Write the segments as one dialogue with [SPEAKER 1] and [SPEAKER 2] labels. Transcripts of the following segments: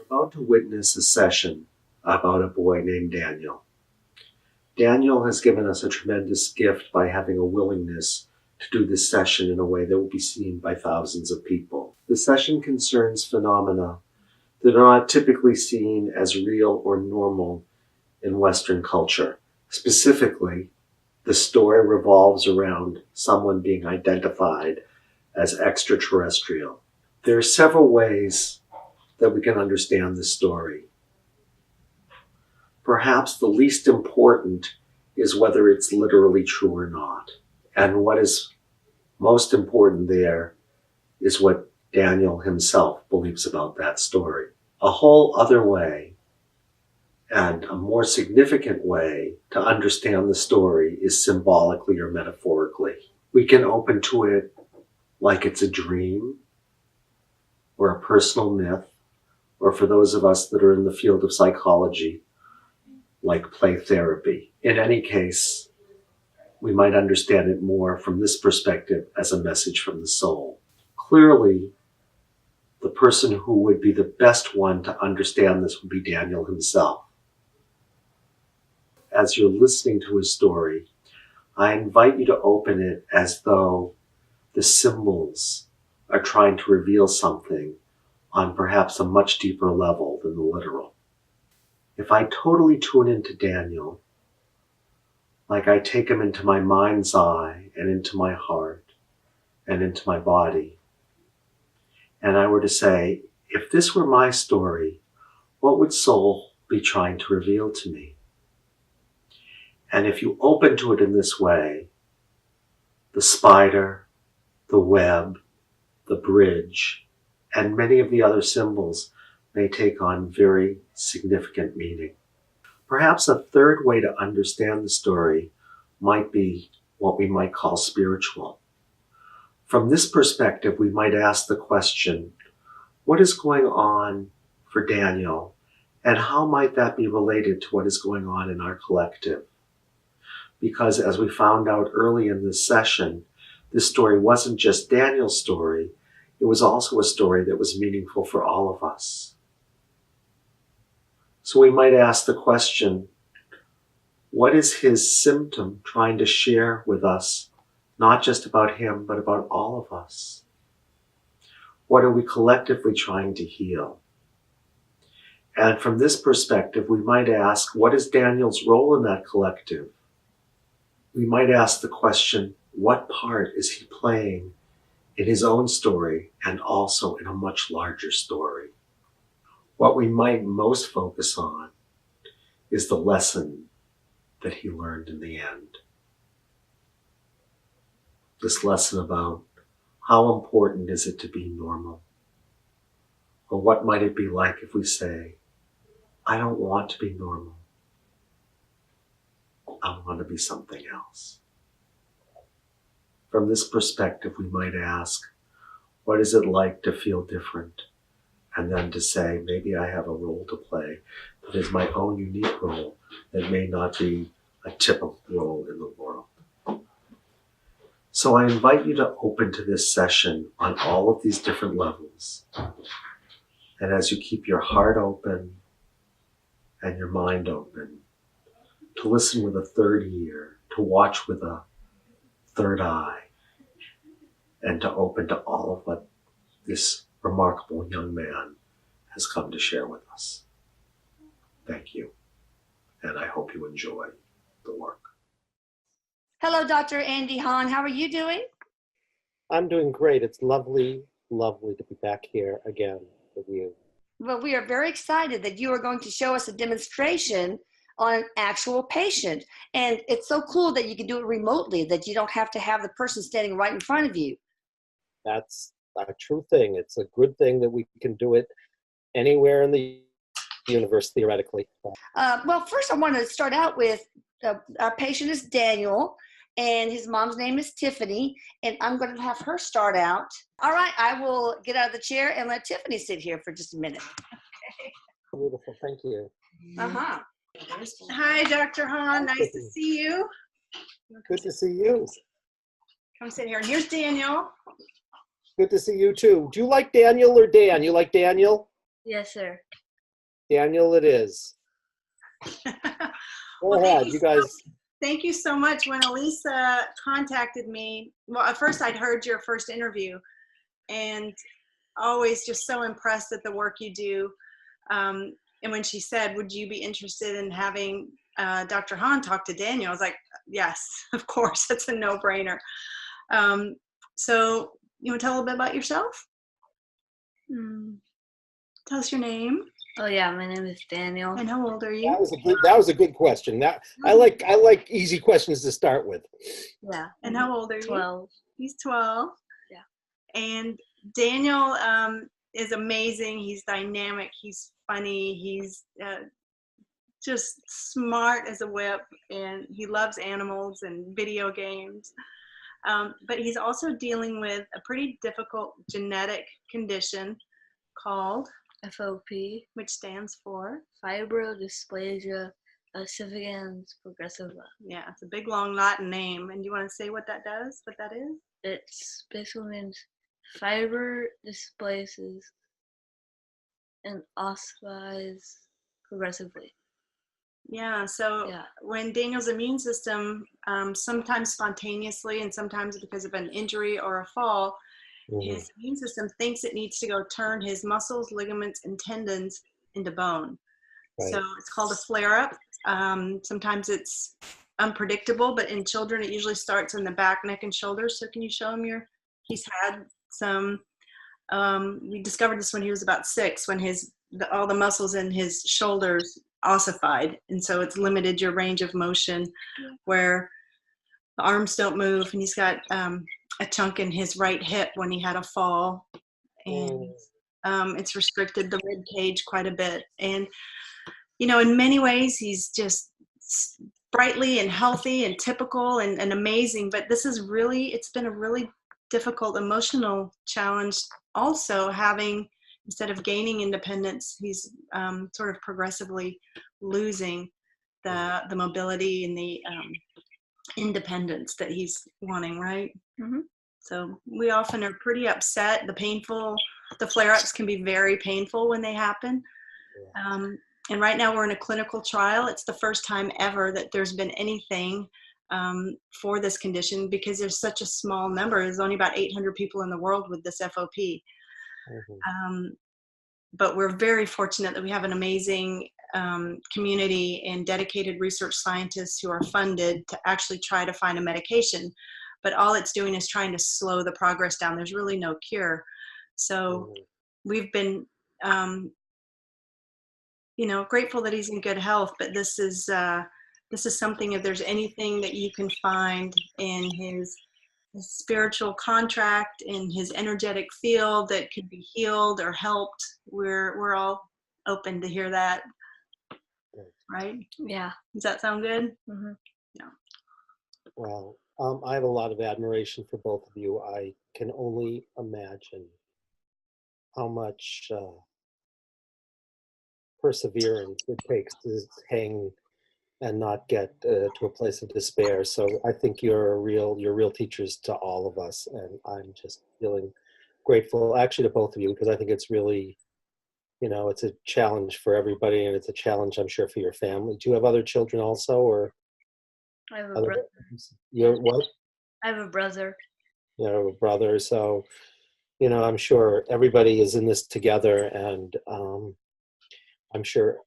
[SPEAKER 1] About to witness a session about a boy named Daniel. Daniel has given us a tremendous gift by having a willingness to do this session in a way that will be seen by thousands of people. The session concerns phenomena that are not typically seen as real or normal in Western culture. Specifically, the story revolves around someone being identified as extraterrestrial. There are several ways that we can understand this story. Perhaps the least important is whether it's literally true or not. And what is most important there is what Daniel himself believes about that story. A whole other way, and a more significant way to understand the story, is symbolically or metaphorically. We can open to it like it's a dream or a personal myth, or for those of us that are in the field of psychology, like play therapy. In any case, we might understand it more from this perspective as a message from the soul. Clearly, the person who would be the best one to understand this would be Daniel himself. As you're listening to his story, I invite you to open it as though the symbols are trying to reveal something on perhaps a much deeper level than the literal. If I totally tune into Daniel, like I take him into my mind's eye and into my heart and into my body, and I were to say, if this were my story, what would soul be trying to reveal to me? And if you open to it in this way, the spider, the web, the bridge, and many of the other symbols may take on very significant meaning. Perhaps a third way to understand the story might be what we might call spiritual. From this perspective, we might ask the question, what is going on for Daniel, and how might that be related to what is going on in our collective? Because as we found out early in this session, this story wasn't just Daniel's story, it was also a story that was meaningful for all of us. So we might ask the question, what is his symptom trying to share with us, not just about him, but about all of us? What are we collectively trying to heal? And from this perspective, we might ask, what is Daniel's role in that collective? We might ask the question, what part is he playing in his own story and also in a much larger story? What we might most focus on is the lesson that he learned in the end. This lesson about how important is it to be normal? Or what might it be like if we say, I don't want to be normal. I want to be something else. From this perspective, we might ask, what is it like to feel different? And then to say, maybe I have a role to play that is my own unique role that may not be a typical role in the world. So I invite you to open to this session on all of these different levels. And as you keep your heart open and your mind open, to listen with a third ear, to watch with a third eye, and to open to all of what this remarkable young man has come to share with us. Thank you, and I hope you enjoy the work.
[SPEAKER 2] Hello, Dr. Andy Hahn. How are you doing?
[SPEAKER 3] I'm doing great. It's lovely to be back here again with you.
[SPEAKER 2] Well, we are very excited that you are going to show us a demonstration on an actual patient. And it's so cool that you can do it remotely, that you don't have to have the person standing right in front of you.
[SPEAKER 3] That's a true thing. It's a good thing that we can do it anywhere in the universe, theoretically.
[SPEAKER 2] Well, first I want to start out with our patient is Daniel, and his mom's name is Tiffany, and I'm going to have her start out. All right, I will get out of the chair and let Tiffany sit here for just a minute.
[SPEAKER 3] Okay. Beautiful, thank you.
[SPEAKER 2] Uh-huh.
[SPEAKER 4] Hi, Dr. Hahn. Nice to see you.
[SPEAKER 3] Good to see you.
[SPEAKER 4] Come sit here. And here's Daniel.
[SPEAKER 3] Good to see you too. Do you like Daniel or Dan? You like Daniel?
[SPEAKER 5] Yes, sir.
[SPEAKER 3] Daniel, it is. Go
[SPEAKER 4] Well, thank
[SPEAKER 3] ahead,
[SPEAKER 4] you
[SPEAKER 3] you guys.
[SPEAKER 4] Thank you so much. When Elisa contacted me, well, at first I'd heard your first interview and always just so impressed at the work you do. And when she said, would you be interested in having Dr. Hahn talk to Daniel? I was like, yes, of course, that's a no-brainer. So you want to tell a little bit about yourself? Tell us your name
[SPEAKER 5] Oh yeah, my name is Daniel.
[SPEAKER 4] and how old are
[SPEAKER 3] That
[SPEAKER 4] you?
[SPEAKER 3] was a good question. That I like easy questions to start with.
[SPEAKER 5] Yeah.
[SPEAKER 4] And how old are you?
[SPEAKER 5] 12.
[SPEAKER 4] He's 12.
[SPEAKER 5] Yeah.
[SPEAKER 4] And Daniel is amazing. He's dynamic. He's funny. He's just smart as a whip. And he loves animals and video games. But he's also dealing with a pretty difficult genetic condition called,
[SPEAKER 5] FOP,
[SPEAKER 4] which stands for,
[SPEAKER 5] fibrodysplasia ossificans progressiva.
[SPEAKER 4] yeah, it's a big long Latin name. And you want to say what that does, what that is?
[SPEAKER 5] It's basically means fiber displaces and ossifies progressively.
[SPEAKER 4] Yeah, so
[SPEAKER 5] Yeah.
[SPEAKER 4] when Daniel's immune system, sometimes spontaneously and sometimes because of an injury or a fall, his immune system thinks it needs to go turn his muscles, ligaments, and tendons into bone.
[SPEAKER 3] Right.
[SPEAKER 4] So it's called a flare-up. Sometimes it's unpredictable, but in children it usually starts in the back, neck, and shoulders. So can you show him he's had some, we discovered this when he was about 6, when all the muscles in his shoulders ossified, and so it's limited your range of motion, where the arms don't move, and he's got a chunk in his right hip when he had a fall, and it's restricted the rib cage quite a bit. And in many ways he's just brightly and healthy and typical and amazing, but it's been a really difficult emotional challenge also, having, instead of gaining independence, he's sort of progressively losing the mobility and the independence that he's wanting, right?
[SPEAKER 5] Mhm.
[SPEAKER 4] So we often are pretty upset. The flare-ups can be very painful when they happen. And right now we're in a clinical trial. It's the first time ever that there's been anything for this condition, because there's such a small number. There's only about 800 people in the world with this FOP. But we're very fortunate that we have an amazing community and dedicated research scientists who are funded to actually try to find a medication. But all it's doing is trying to slow the progress down. There's really no cure. So we've been, grateful that he's in good health. But this is something, if there's anything that you can find in his spiritual contract, in his energetic field that could be healed or helped, we're all open to hear that. Right?
[SPEAKER 5] Yeah.
[SPEAKER 4] Does that sound good?
[SPEAKER 5] Mm-hmm.
[SPEAKER 4] Yeah.
[SPEAKER 3] Well, I have a lot of admiration for both of you. I can only imagine how much perseverance it takes to hang and not get to a place of despair. So I think you're real teachers to all of us, and I'm just feeling grateful, actually, to both of you, because I think it's really, it's a challenge for everybody, and it's a challenge, I'm sure, for your family. Do you have other children also, or?
[SPEAKER 5] I have a brother.
[SPEAKER 3] You're what?
[SPEAKER 5] I have a brother.
[SPEAKER 3] You have a brother, so I'm sure everybody is in this together, and I'm sure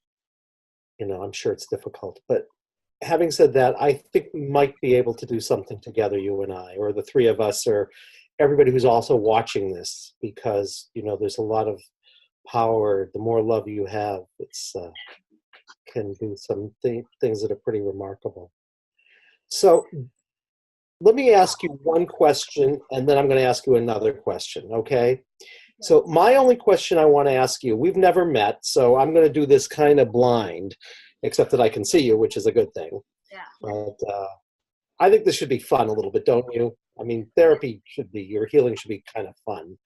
[SPEAKER 3] it's difficult. But having said that, I think we might be able to do something together, you and I, or the three of us, or everybody who's also watching this, because there's a lot of power. The more love you have, it's can do some things that are pretty remarkable. So let me ask you one question, and then I'm going to ask you another question, okay? So my only question I want to ask you, we've never met, so I'm going to do this kind of blind, except that I can see you, which is a good thing.
[SPEAKER 5] Yeah.
[SPEAKER 3] But I think this should be fun a little bit, don't you? I mean, therapy your healing should be kind of fun,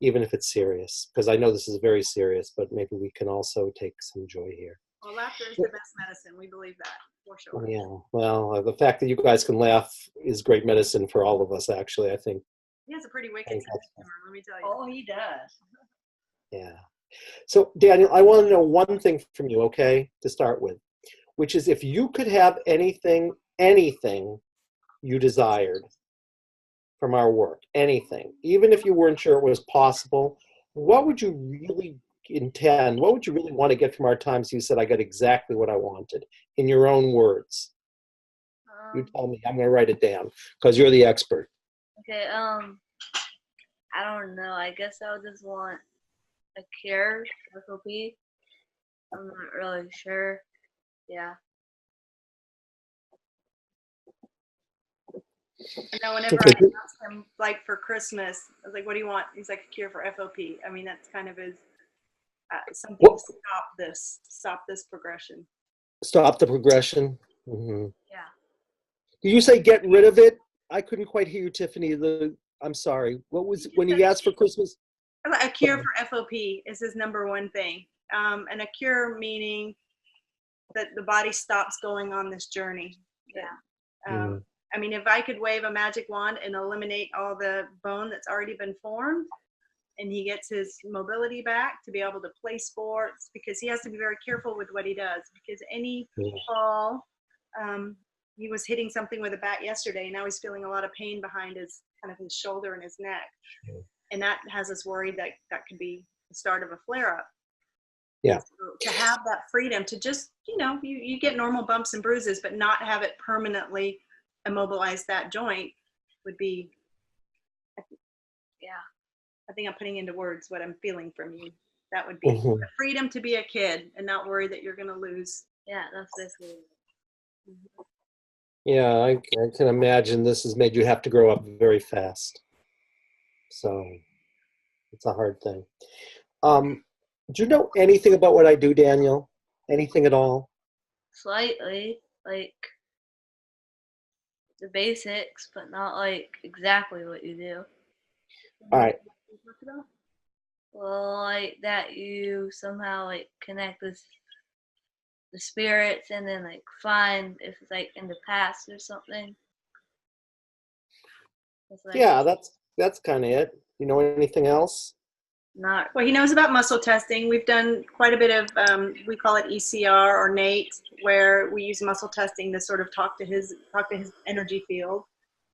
[SPEAKER 3] even if it's serious, because I know this is very serious, but maybe we can also take some joy here.
[SPEAKER 4] Well, laughter is the best medicine. We believe that, for sure.
[SPEAKER 3] Yeah, well, the fact that you guys can laugh is great medicine for all of us, actually, I think.
[SPEAKER 4] He has a pretty wicked sense of humor, let me tell you.
[SPEAKER 2] Oh, he does.
[SPEAKER 3] Yeah. So, Daniel, I want to know one thing from you, okay, to start with, which is if you could have anything you desired from our work, anything, even if you weren't sure it was possible, what would you really intend? What would you really want to get from our time so you said, I got exactly what I wanted, in your own words? You tell me. I'm going to write it down because you're the expert.
[SPEAKER 5] Okay, I don't know. I guess I would just want a cure for FOP. I'm not really sure. Yeah.
[SPEAKER 4] I know whenever
[SPEAKER 3] Okay.
[SPEAKER 4] I asked him, like for Christmas, I was like, "What do you want?" He's like, "A cure for FOP." I mean, that's kind of his something
[SPEAKER 3] Well,
[SPEAKER 4] to stop this progression.
[SPEAKER 3] stop the progression. Hmm.
[SPEAKER 5] Yeah.
[SPEAKER 3] Did you say get rid of it? I couldn't quite hear you, Tiffany. I'm sorry. What was when you asked for Christmas?
[SPEAKER 4] A cure for FOP is his number one thing, and a cure meaning that the body stops going on this journey.
[SPEAKER 5] Yeah.
[SPEAKER 3] Mhm.
[SPEAKER 4] I mean, if I could wave a magic wand and eliminate all the bone that's already been formed, and he gets his mobility back to be able to play sports, because he has to be very careful with what he does, because any
[SPEAKER 3] Yeah.
[SPEAKER 4] fall, he was hitting something with a bat yesterday, and now he's feeling a lot of pain behind his kind of his shoulder and his neck.
[SPEAKER 3] Yeah.
[SPEAKER 4] And that has us worried that that could be the start of a flare-up.
[SPEAKER 3] Yeah.
[SPEAKER 4] So to have that freedom to just, you get normal bumps and bruises, but not have it permanently immobilize that joint would be,
[SPEAKER 5] Yeah.
[SPEAKER 4] I think I'm putting into words what I'm feeling from you. That would be
[SPEAKER 3] Mhm.
[SPEAKER 4] the freedom to be a kid and not worry that you're going to lose.
[SPEAKER 5] Yeah, that's basically it.
[SPEAKER 3] Yeah, I can imagine this has made you have to grow up very fast. So it's a hard thing. Do you know anything about what I do, Daniel? Anything at all?
[SPEAKER 5] Slightly, like the basics, but not like exactly what you do.
[SPEAKER 3] All right.
[SPEAKER 5] Well, like that you somehow like connect with the spirits and then like find if it's like in the past or something. It's like
[SPEAKER 3] Yeah, that's kind of it. You know anything else?
[SPEAKER 5] not
[SPEAKER 4] Well, he knows about muscle testing. We've done quite a bit of, we call it ECR or NATE, where we use muscle testing to sort of talk to his energy field.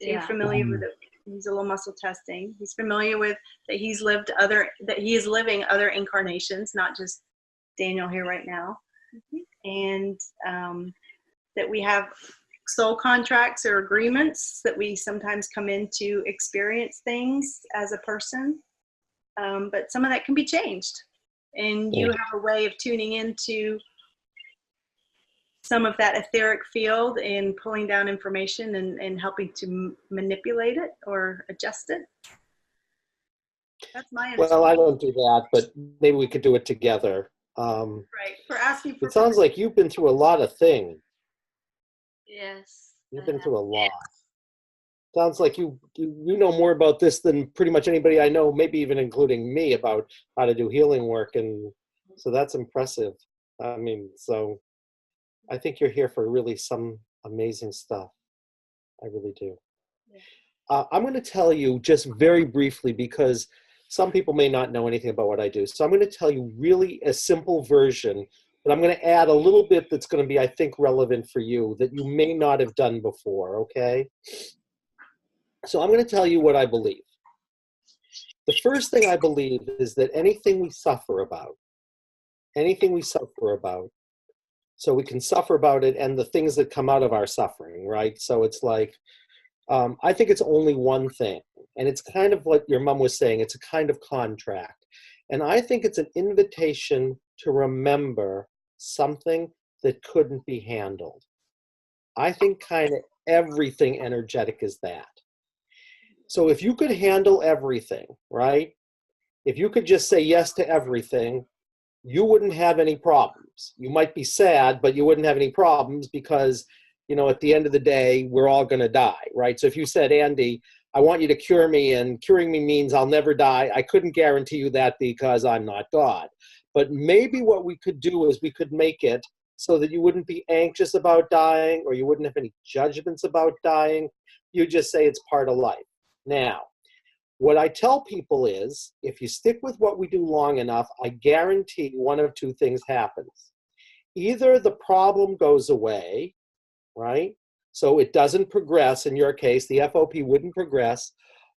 [SPEAKER 4] So
[SPEAKER 5] yeah.
[SPEAKER 4] you're familiar with it. He's a little muscle testing. He's familiar with that he is living other incarnations, not just Daniel here right now. And that we have soul contracts or agreements that we sometimes come in to experience things as a person. But some of that can be changed. And you have a way of tuning into some of that etheric field and pulling down information and helping to manipulate it or adjust it. That's my understanding.
[SPEAKER 3] Well, I don't do that, but maybe we could do it together.
[SPEAKER 4] Right. For asking for
[SPEAKER 3] It sounds like you've been through a lot of things.
[SPEAKER 5] Yes.
[SPEAKER 3] You've been through a lot. Sounds like you know more about this than pretty much anybody I know, maybe even including me, about how to do healing work, and so that's impressive. I mean, so I think you're here for really some amazing stuff. I really do.
[SPEAKER 5] Yeah.
[SPEAKER 3] I'm going to tell you just very briefly, because some people may not know anything about what I do. So I'm going to tell you really a simple version, but I'm going to add a little bit that's going to be, I think, relevant for you that you may not have done before, okay? So I'm going to tell you what I believe. The first thing I believe is that anything we suffer about, so we can suffer about it and the things that come out of our suffering, right? So it's like, I think it's only one thing. And it's kind of what your mom was saying, it's a kind of contract. And I think it's an invitation to remember something that couldn't be handled. I think kind of everything energetic is that. So if you could handle everything, right? If you could just say yes to everything, you wouldn't have any problems. You might be sad, but you wouldn't have any problems because, at the end of the day, we're all going to die, right? So if you said, Andy, I want you to cure me, and curing me means I'll never die, I couldn't guarantee you that because I'm not God. But maybe what we could do is we could make it so that you wouldn't be anxious about dying, or you wouldn't have any judgments about dying. You just say it's part of life. Now, What I tell people is, if you stick with what we do long enough, I guarantee one of two things happens. Either the problem goes away, right? So it doesn't progress. In your case, the FOP wouldn't progress,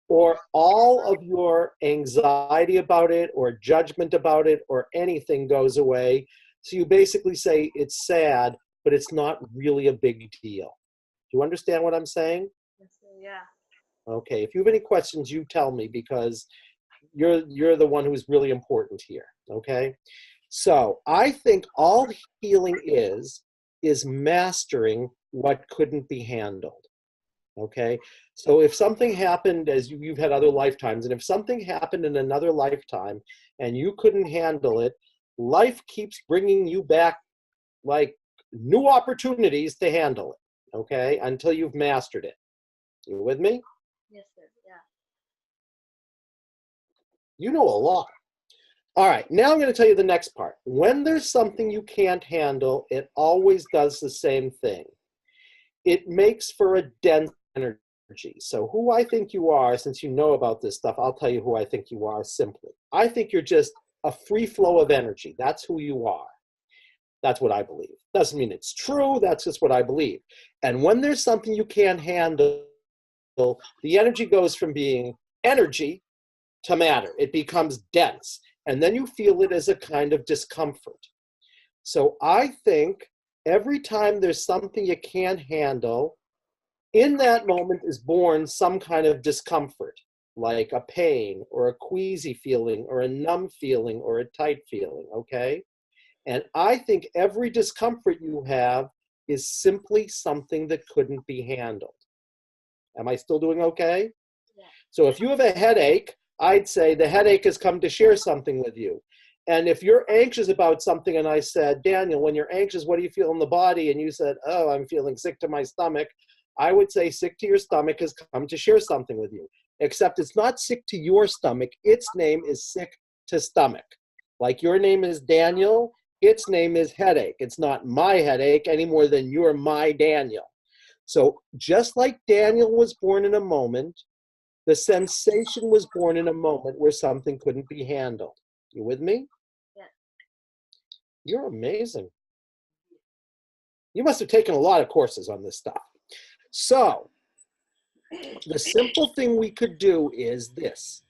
[SPEAKER 3] or all of your anxiety about it or judgment about it or anything goes away. So you basically say it's sad, but it's not really a big deal. Do you understand what I'm saying?
[SPEAKER 5] Yes, sir. Yeah.
[SPEAKER 3] Okay, if you have any questions, you tell me, because you're the one who's really important here, okay? So I think all healing is mastering what couldn't be handled, okay? So if something happened, as you've had other lifetimes, and if something happened in another lifetime and you couldn't handle it, life keeps bringing you back like new opportunities to handle it, okay, until you've mastered it. You with me?
[SPEAKER 5] Yes, sir. Yeah.
[SPEAKER 3] You know a lot. All right, now I'm going to tell you the next part. When there's something you can't handle, it always does the same thing. It makes for a dense energy. So who I think you are, since you know about this stuff, I'll tell you who I think you are simply. I think you're just a free flow of energy. That's who you are. That's what I believe. Doesn't mean it's true. That's just what I believe. And when there's something you can't handle, the energy goes from being energy to matter. It becomes dense. And then you feel it as a kind of discomfort. So I think every time there's something you can't handle, in that moment is born some kind of discomfort, like a pain or a queasy feeling or a numb feeling or a tight feeling, okay? And I think every discomfort you have is simply something that couldn't be handled. Am I still doing okay?
[SPEAKER 5] Yeah.
[SPEAKER 3] So if you have a headache, I'd say the headache has come to share something with you. And if you're anxious about something and I said, Daniel, when you're anxious, what do you feel in the body? And you said, oh, I'm feeling sick to my stomach. I would say sick to your stomach has come to share something with you. Except it's not sick to your stomach. Its name is sick to stomach. Like your name is Daniel, its name is headache. It's not my headache any more than you're my Daniel. So just like Daniel was born in a moment, the sensation was born in a moment where something couldn't be handled. You with me?
[SPEAKER 5] Yeah.
[SPEAKER 3] You're amazing. You must have taken a lot of courses on this stuff. So the simple thing we could do is this.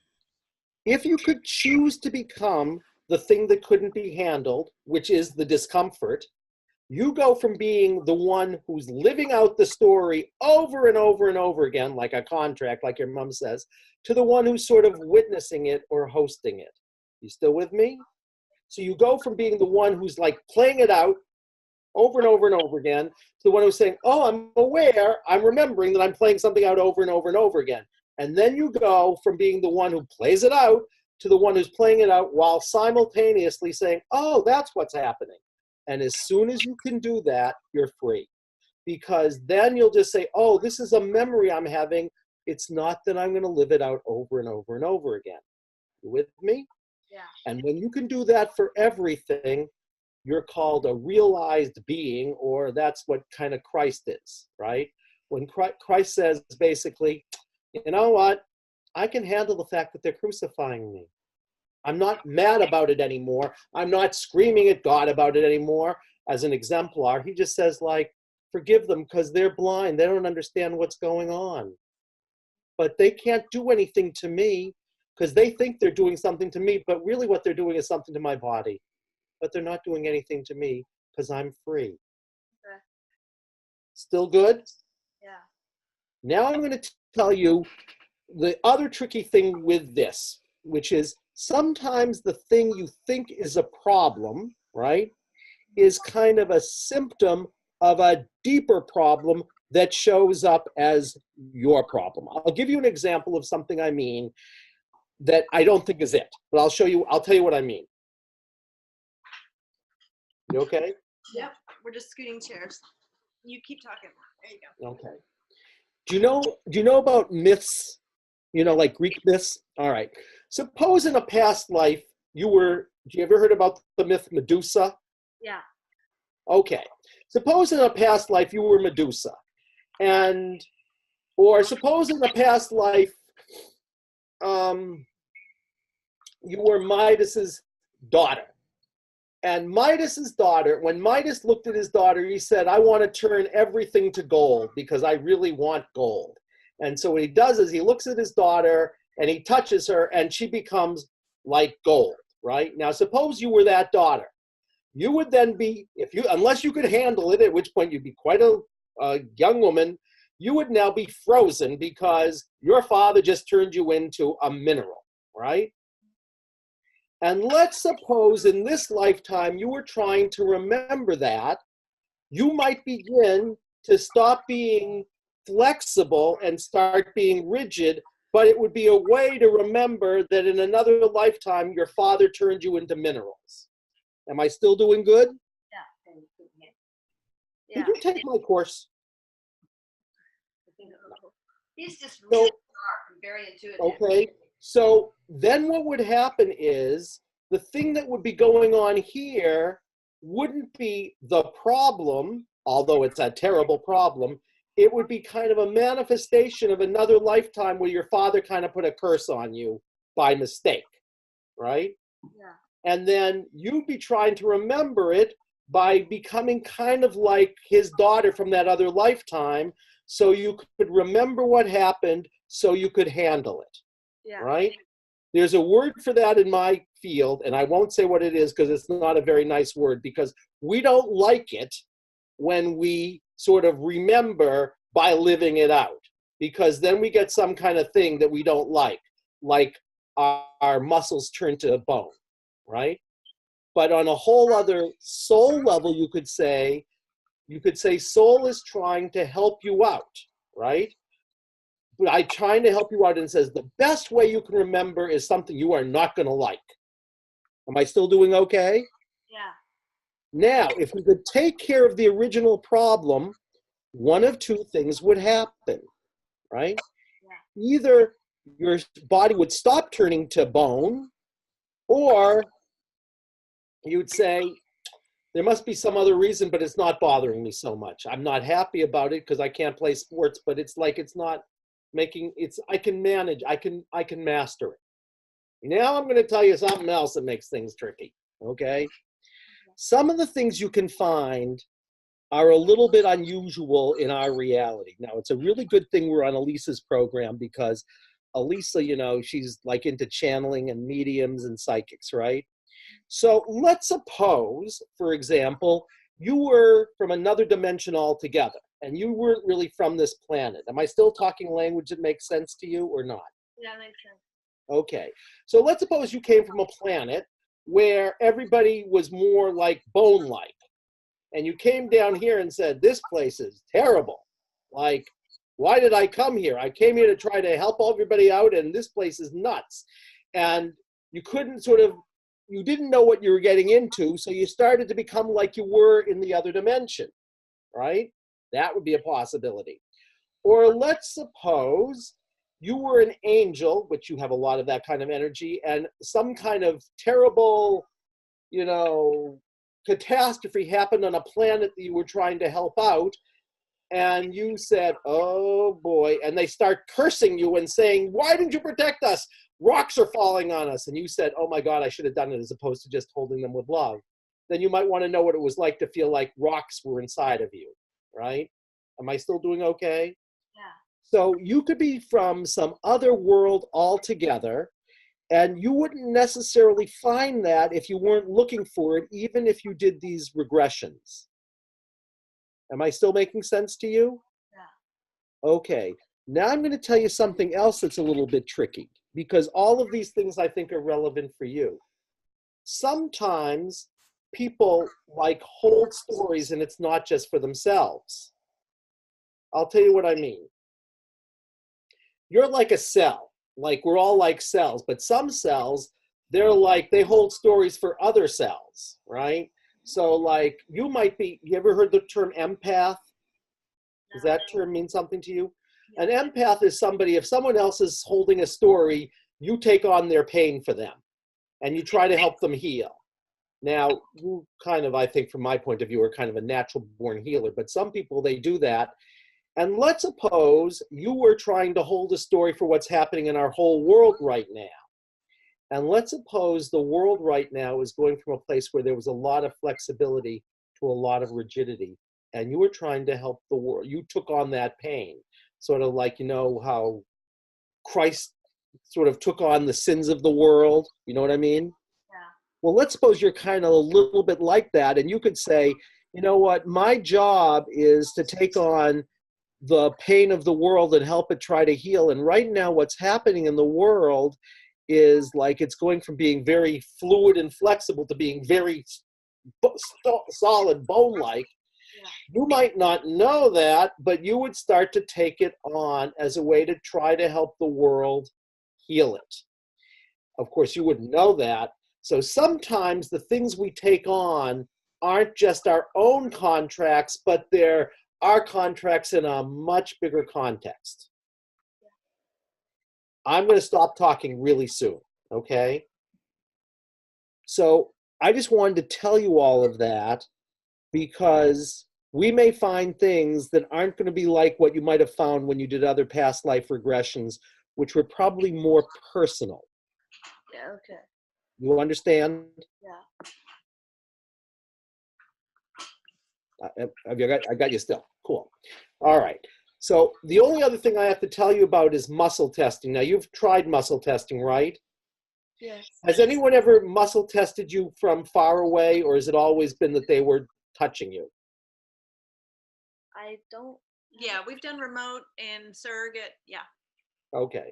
[SPEAKER 3] If you could choose to become the thing that couldn't be handled, which is the discomfort, you go from being the one who's living out the story over and over and over again, like a contract, like your mom says, to the one who's sort of witnessing it or hosting it. You still with me? So you go from being the one who's like playing it out over and over and over again to the one who's saying, oh, I'm aware, I'm remembering that I'm playing something out over and over and over again. And then you go from being the one who plays it out to the one who's playing it out while simultaneously saying, oh, that's what's happening. And as soon as you can do that, you're free. Because then you'll just say, oh, this is a memory I'm having. It's not that I'm going to live it out over and over and over again. You with me?
[SPEAKER 5] Yeah.
[SPEAKER 3] And when you can do that for everything, you're called a realized being, or that's what kind of Christ is, right? When Christ says basically, you know what? I can handle the fact that they're crucifying me. I'm not mad about it anymore. I'm not screaming at God about it anymore as an exemplar. He just says, like, forgive them because they're blind. They don't understand what's going on. But they can't do anything to me because they think they're doing something to me, but really what they're doing is something to my body. But they're not doing anything to me because I'm free.
[SPEAKER 5] Okay.
[SPEAKER 3] Still good?
[SPEAKER 5] Yeah.
[SPEAKER 3] Now I'm going to tell you the other tricky thing with this, which is sometimes the thing you think is a problem, right, is kind of a symptom of a deeper problem that shows up as your problem. I'll give you an example of something I mean that I don't think is it, but I'll tell you what I mean. You okay?
[SPEAKER 4] Yep. We're just scooting chairs. You keep talking. There you go.
[SPEAKER 3] Okay. Do you know about myths? You know, like Greek myths? All right. Suppose in a past life do you ever heard about the myth Medusa?
[SPEAKER 5] Yeah.
[SPEAKER 3] Okay. Suppose in a past life you were Medusa. Or suppose in a past life you were Midas's daughter. And Midas's daughter, when Midas looked at his daughter, he said, I want to turn everything to gold because I really want gold. And so what he does is he looks at his daughter and he touches her and she becomes like gold, right? Now, suppose you were that daughter. You would then be, unless you could handle it, at which point you'd be quite a young woman, you would now be frozen because your father just turned you into a mineral, right? And let's suppose in this lifetime you were trying to remember that, you might begin to stop being flexible and start being rigid, but it would be a way to remember that in another lifetime your father turned you into minerals. Am I still doing good?
[SPEAKER 5] Yeah.
[SPEAKER 3] Did you take my course?
[SPEAKER 2] He's just really smart and very intuitive.
[SPEAKER 3] Okay, so then what would happen is the thing that would be going on here wouldn't be the problem, although it's a terrible problem. It would be kind of a manifestation of another lifetime where your father kind of put a curse on you by mistake, right?
[SPEAKER 5] Yeah.
[SPEAKER 3] And then you'd be trying to remember it by becoming kind of like his daughter from that other lifetime, so you could remember what happened, so you could handle it.
[SPEAKER 5] Yeah.
[SPEAKER 3] Right? There's a word for that in my field, and I won't say what it is because it's not a very nice word, because we don't like it when we sort of remember by living it out, because then we get some kind of thing that we don't like our muscles turn to bone, right? But on a whole other soul level, you could say soul is trying to help you out, right? I'm trying to help you out, and it says the best way you can remember is something you are not going to like. Am I still doing okay?
[SPEAKER 5] Yeah.
[SPEAKER 3] Now, if we could take care of the original problem, one of two things would happen, right?
[SPEAKER 5] Yeah.
[SPEAKER 3] Either your body would stop turning to bone, or you'd say, there must be some other reason, but it's not bothering me so much. I'm not happy about it because I can't play sports, but it's like it's not making it's I can manage, I can master it. Now I'm going to tell you something else that makes things tricky, okay? Some of the things you can find are a little bit unusual in our reality. Now, it's a really good thing we're on Elisa's program, because Elisa, you know, she's like into channeling and mediums and psychics, right? So let's suppose, for example, you were from another dimension altogether, and you weren't really from this planet. Am I still talking language that makes sense to you or not?
[SPEAKER 5] Yeah, makes sense.
[SPEAKER 3] Okay, so let's suppose you came from a planet where everybody was more like bone-like, and you came down here and said, this place is terrible. Like, why did I come here? I came here to try to help everybody out, and this place is nuts. And you couldn't you didn't know what you were getting into, so you started to become like you were in the other dimension, right? That would be a possibility. Or let's suppose you were an angel, which you have a lot of that kind of energy, and some kind of terrible, you know, catastrophe happened on a planet that you were trying to help out, and you said, oh boy, and they start cursing you and saying, why didn't you protect us? Rocks are falling on us. And you said, oh my God, I should have done it, as opposed to just holding them with love. Then you might want to know what it was like to feel like rocks were inside of you, right? Am I still doing okay?
[SPEAKER 5] Yeah.
[SPEAKER 3] So you could be from some other world altogether, and you wouldn't necessarily find that if you weren't looking for it, even if you did these regressions. Am I still making sense to you?
[SPEAKER 5] Yeah.
[SPEAKER 3] Okay. Now I'm going to tell you something else that's a little bit tricky, because all of these things I think are relevant for you. Sometimes people like hold stories, and it's not just for themselves. I'll tell you what I mean. You're like a cell. Like, we're all like cells, but some cells, they hold stories for other cells, right? So like, you ever heard the term empath? Does that term mean something to you?
[SPEAKER 5] Yeah.
[SPEAKER 3] An empath is somebody, if someone else is holding a story, you take on their pain for them, and you try to help them heal. Now, you kind of, I think from my point of view, are kind of a natural born healer, but some people, they do that, And let's suppose you were trying to hold a story for what's happening in our whole world right now. And let's suppose the world right now is going from a place where there was a lot of flexibility to a lot of rigidity. And you were trying to help the world. You took on that pain, sort of like, you know, how Christ sort of took on the sins of the world. You know what I mean?
[SPEAKER 5] Yeah.
[SPEAKER 3] Well, let's suppose you're kind of a little bit like that. And you could say, you know what, my job is to take on the pain of the world and help it try to heal. And right now, what's happening in the world is like it's going from being very fluid and flexible to being very solid, bone-like.
[SPEAKER 5] Yeah.
[SPEAKER 3] You might not know that, but you would start to take it on as a way to try to help the world heal it. Of course, you wouldn't know that. So sometimes the things we take on aren't just our own contracts, but they're our contracts in a much bigger context. I'm going to stop talking really soon, okay? So I just wanted to tell you all of that because we may find things that aren't going to be like what you might have found when you did other past life regressions, which were probably more personal.
[SPEAKER 5] Yeah, okay.
[SPEAKER 3] You understand?
[SPEAKER 5] Yeah.
[SPEAKER 3] I got you still. Cool. All right. So the only other thing I have to tell you about is muscle testing. Now, you've tried muscle testing, right?
[SPEAKER 5] Yes.
[SPEAKER 3] Has anyone ever muscle tested you from far away, or has it always been that they were touching you?
[SPEAKER 5] I don't.
[SPEAKER 4] Yeah, we've done remote and surrogate. Yeah.
[SPEAKER 3] Okay.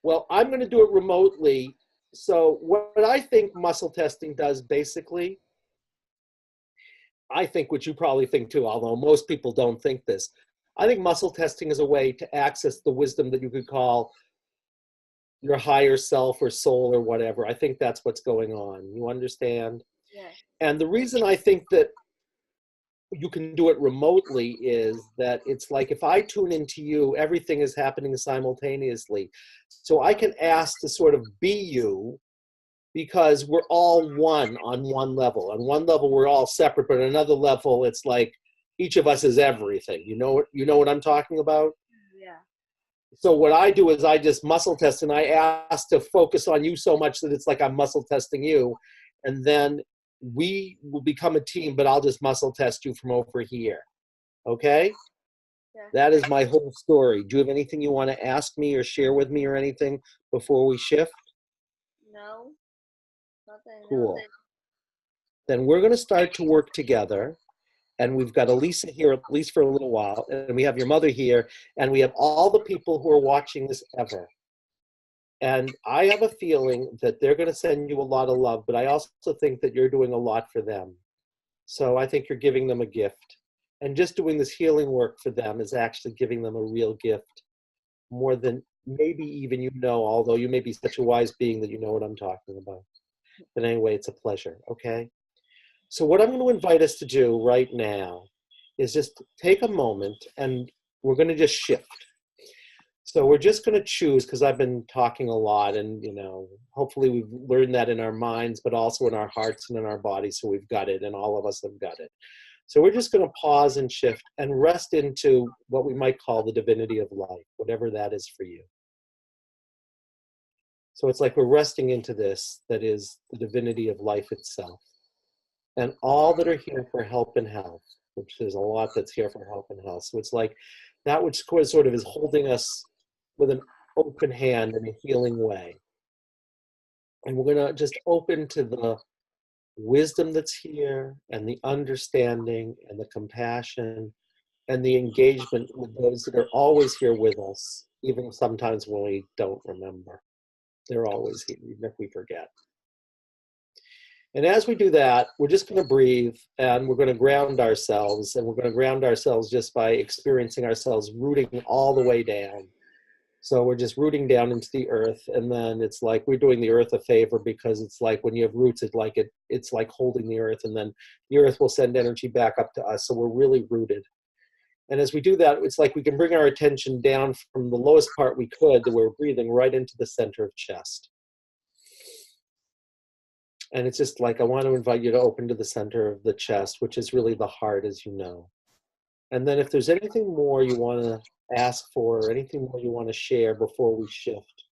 [SPEAKER 3] Well, I'm going to do it remotely. So what I think muscle testing does basically, I think what you probably think too, although most people don't think this, I think muscle testing is a way to access the wisdom that you could call your higher self or soul or whatever. I think that's what's going on. You understand?
[SPEAKER 5] Yeah.
[SPEAKER 3] And the reason I think that you can do it remotely is that it's like if I tune into you, everything is happening simultaneously. So I can ask to sort of be you because we're all one on one level. On one level, we're all separate, but on another level, it's like each of us is everything. You know what I'm talking about?
[SPEAKER 5] Yeah.
[SPEAKER 3] So what I do is I just muscle test and I ask to focus on you so much that it's like I'm muscle testing you. And then we will become a team, but I'll just muscle test you from over here. Okay?
[SPEAKER 5] Yeah.
[SPEAKER 3] That is my whole story. Do you have anything you want to ask me or share with me or anything before we shift?
[SPEAKER 5] No. Nothing.
[SPEAKER 3] Cool.
[SPEAKER 5] Nothing.
[SPEAKER 3] Then we're going to start to work together. And we've got Elisa here at least for a little while. And we have your mother here. And we have all the people who are watching this ever. And I have a feeling that they're going to send you a lot of love, but I also think that you're doing a lot for them. So I think you're giving them a gift. And just doing this healing work for them is actually giving them a real gift, more than maybe even you know, although you may be such a wise being that you know what I'm talking about. But anyway, it's a pleasure, okay? So what I'm going to invite us to do right now is just take a moment and we're going to just shift. So we're just going to choose, because I've been talking a lot and, you know, hopefully we've learned that in our minds, but also in our hearts and in our bodies. So we've got it and all of us have got it. So we're just going to pause and shift and rest into what we might call the divinity of life, whatever that is for you. So it's like we're resting into this, that is the divinity of life itself. And all that are here for help and health, which there's a lot that's here for help and health. So it's like that which sort of is holding us with an open hand in a healing way. And we're going to just open to the wisdom that's here and the understanding and the compassion and the engagement with those that are always here with us, even sometimes when we don't remember. They're always here, even if we forget. And as we do that, we're just going to breathe and we're going to ground ourselves. And we're going to ground ourselves just by experiencing ourselves rooting all the way down. So we're just rooting down into the earth. And then it's like we're doing the earth a favor, because it's like when you have roots, it's like holding the earth. And then the earth will send energy back up to us. So we're really rooted. And as we do that, it's like we can bring our attention down from the lowest part we could, that we're breathing right into the center of chest. And it's just like, I want to invite you to open to the center of the chest, which is really the heart, as you know. And then if there's anything more you want to ask for, or anything more you want to share before we shift,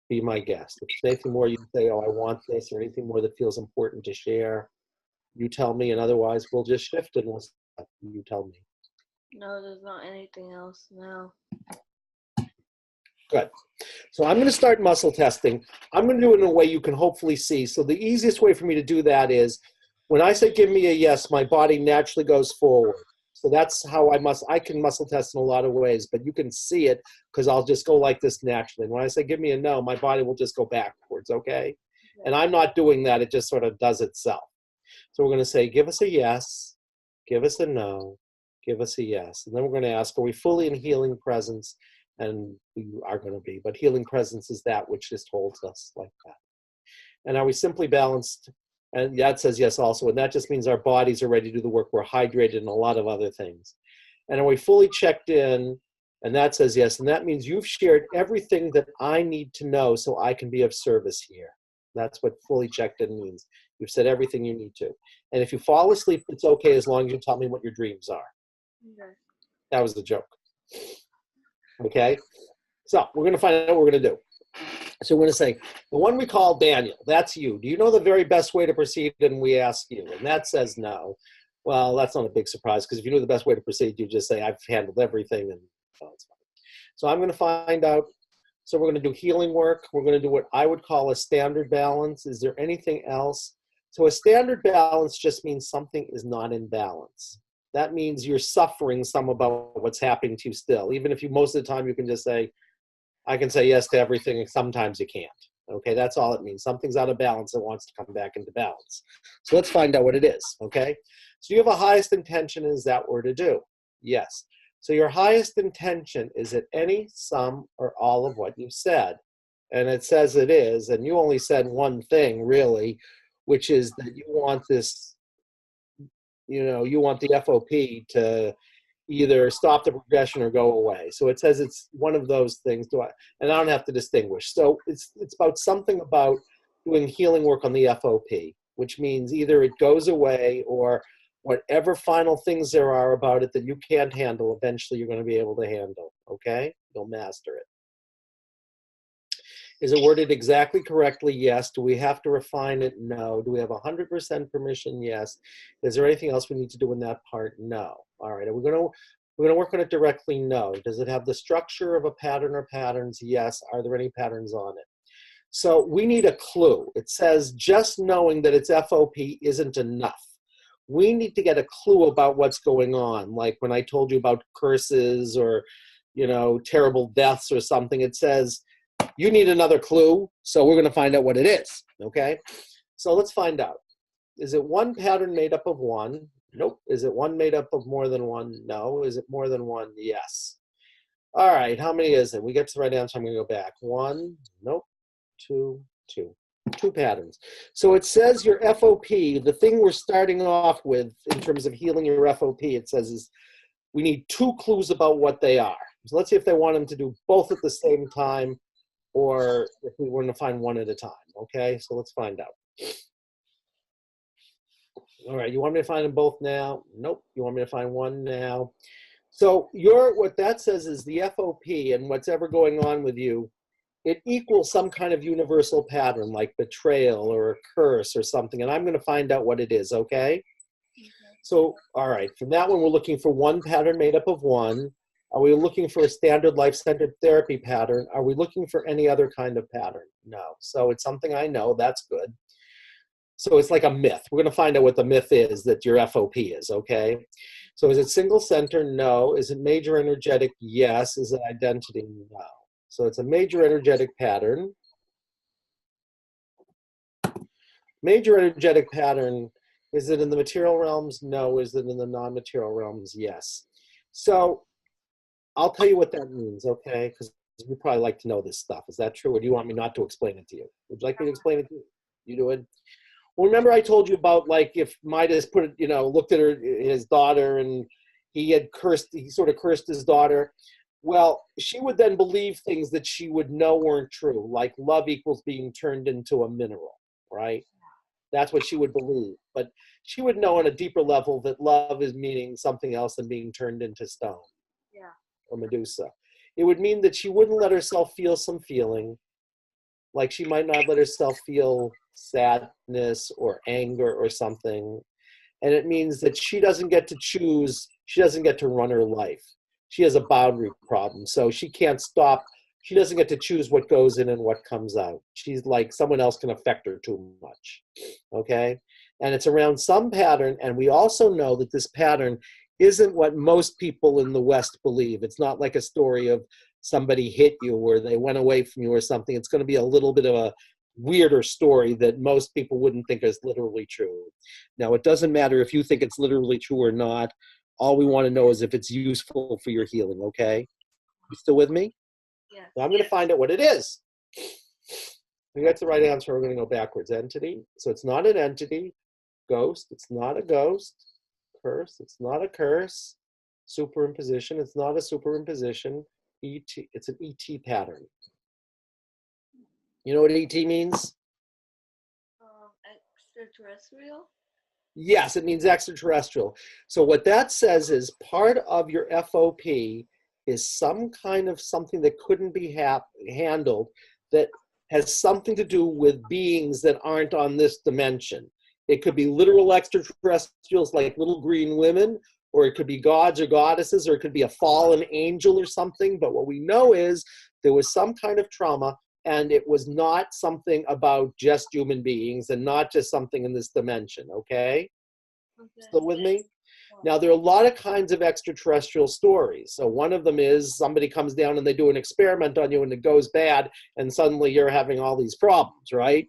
[SPEAKER 3] be my guest. If there's anything more you say, oh, I want this, or anything more that feels important to share, you tell me, and otherwise we'll just shift and we'll stop. You tell me.
[SPEAKER 5] No, there's not anything else now.
[SPEAKER 3] Good. So I'm going to start muscle testing. I'm going to do it in a way you can hopefully see. So the easiest way for me to do that is when I say give me a yes, my body naturally goes forward. So that's how I can muscle test in a lot of ways, but you can see it because I'll just go like this naturally. And when I say give me a no, my body will just go backwards, okay? And I'm not doing that. It just sort of does itself. So we're going to say give us a yes, give us a no, give us a yes. And then we're going to ask, are we fully in healing presence? And we are going to be, but healing presence is that which just holds us like that. And are we simply balanced? And that says yes also, and that just means our bodies are ready to do the work. We're hydrated and a lot of other things. And are we fully checked in? And that says yes, and that means you've shared everything that I need to know so I can be of service here. That's what fully checked in means. You've said everything you need to. And if you fall asleep, it's okay as long as you tell me what your dreams are.
[SPEAKER 5] Okay.
[SPEAKER 3] That was the joke. Okay, so we're going to find out what we're going to do. So we're going to say, the one we call Daniel, that's you. Do you know the very best way to proceed? And we ask you. And that says no. Well, that's not a big surprise, because if you knew the best way to proceed, you just say, I've handled everything. And oh, it's fine. So I'm going to find out. So we're going to do healing work. We're going to do what I would call a standard balance. Is there anything else? So a standard balance just means something is not in balance. That means you're suffering some about what's happening to you still. Even if you, most of the time, you can just say, I can say yes to everything, and sometimes you can't. Okay, that's all it means. Something's out of balance that wants to come back into balance. So let's find out what it is, okay? So you have a highest intention, is that we're to do? Yes. So your highest intention, is it any, some, or all of what you've said? And it says it is, and you only said one thing, really, which is that you want this, you want the FOP to either stop the progression or go away. So it says it's one of those things. And I don't have to distinguish. So it's about something about doing healing work on the FOP, which means either it goes away or whatever final things there are about it that you can't handle, eventually you're going to be able to handle, okay? You'll master it. Is it worded exactly correctly? Yes. Do we have to refine it? No. Do we have 100% permission? Yes. Is there anything else we need to do in that part? No. All right. We're going to work on it directly? No. Does it have the structure of a pattern or patterns? Yes. Are there any patterns on it? So we need a clue. It says just knowing that it's FOP isn't enough. We need to get a clue about what's going on. Like when I told you about curses or, terrible deaths or something, it says, you need another clue, so we're going to find out what it is, okay? So let's find out. Is it one pattern made up of one? Nope. Is it one made up of more than one? No. Is it more than one? Yes. All right, how many is it? We get to the right answer, I'm going to go back. One, nope, two. Two patterns. So it says your FOP, the thing we're starting off with in terms of healing your FOP, it says is we need two clues about what they are. So let's see if they want them to do both at the same time, or if we want to find one at a time, okay? So let's find out. All right, you want me to find them both now? Nope, you want me to find one now? So what that says is the FOP and what's ever going on with you, it equals some kind of universal pattern like betrayal or a curse or something, and I'm going to find out what it is, okay? So, all right, from that one, we're looking for one pattern made up of one. Are we looking for a standard life-centered therapy pattern? Are we looking for any other kind of pattern? No. So it's something I know. That's good. So it's like a myth. We're going to find out what the myth is that your FOP is, okay? So is it single center? No. Is it major energetic? Yes. Is it identity? No. So it's a major energetic pattern. Major energetic pattern, is it in the material realms? No. Is it in the non-material realms? Yes. So I'll tell you what that means, okay? Because you probably like to know this stuff. Is that true, or do you want me not to explain it to you? Would you like me to explain it to you? You do it? Well, remember I told you about, like, if Midas looked at his daughter, and he sort of cursed his daughter. Well, she would then believe things that she would know weren't true, like love equals being turned into a mineral, right? That's what she would believe. But she would know on a deeper level that love is meaning something else than being turned into stone
[SPEAKER 5] Yeah.
[SPEAKER 3] or Medusa. It would mean that she wouldn't let herself feel some feeling, like she might not let herself feel sadness or anger or something. And it means that she doesn't get to choose, she doesn't get to run her life. She has a boundary problem, so she can't stop. She doesn't get to choose what goes in and what comes out. She's like someone else can affect her too much, okay? And it's around some pattern, and we also know that this pattern isn't what most people in the West believe. It's not like a story of somebody hit you or they went away from you or something. It's going to be a little bit of a weirder story that most people wouldn't think is literally true. Now, it doesn't matter if you think it's literally true or not. All we want to know is if it's useful for your healing, okay? You still with me?
[SPEAKER 5] Yeah.
[SPEAKER 3] So I'm going to find out what it is. We got the right answer. We're going to go backwards. Entity. So it's not an entity. Ghost. It's not a ghost. Curse. It's not a curse. Superimposition. It's not a superimposition. ET. It's an ET pattern. You know what ET means?
[SPEAKER 5] Extraterrestrial.
[SPEAKER 3] Yes, it means extraterrestrial. So what that says is part of your FOP is some kind of something that couldn't be handled that has something to do with beings that aren't on this dimension. It could be literal extraterrestrials like little green women, or it could be gods or goddesses, or it could be a fallen angel or something. But what we know is there was some kind of trauma, and it was not something about just human beings and not just something in this dimension, okay?
[SPEAKER 5] Okay.
[SPEAKER 3] Still with me? Now, there are a lot of kinds of extraterrestrial stories. So one of them is somebody comes down and they do an experiment on you and it goes bad, and suddenly you're having all these problems, right?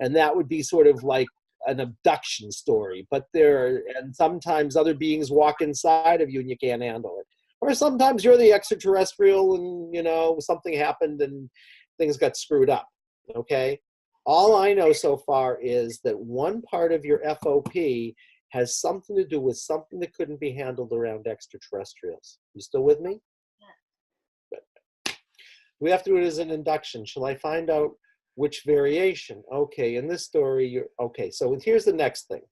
[SPEAKER 3] And that would be sort of like an abduction story. But and sometimes other beings walk inside of you and you can't handle it. Or sometimes you're the extraterrestrial and, you know, something happened and things got screwed up, okay? All I know so far is that one part of your FOP has something to do with something that couldn't be handled around extraterrestrials. You still with me?
[SPEAKER 5] Yeah.
[SPEAKER 3] Good. We have to do it as an induction. Shall I find out which variation? Okay, in this story, okay, so here's the next thing.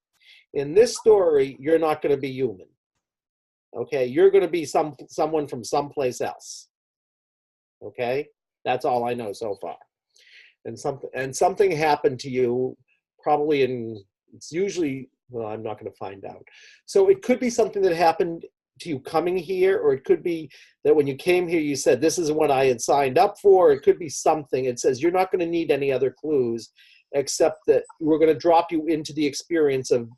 [SPEAKER 3] In this story, you're not going to be human. Okay, you're going to be someone from someplace else. Okay, that's all I know so far. And something happened to you, probably it's usually, well, I'm not going to find out. So it could be something that happened to you coming here, or it could be that when you came here, you said, this is what I had signed up for. It could be something. It says you're not going to need any other clues, except that we're going to drop you into the experience of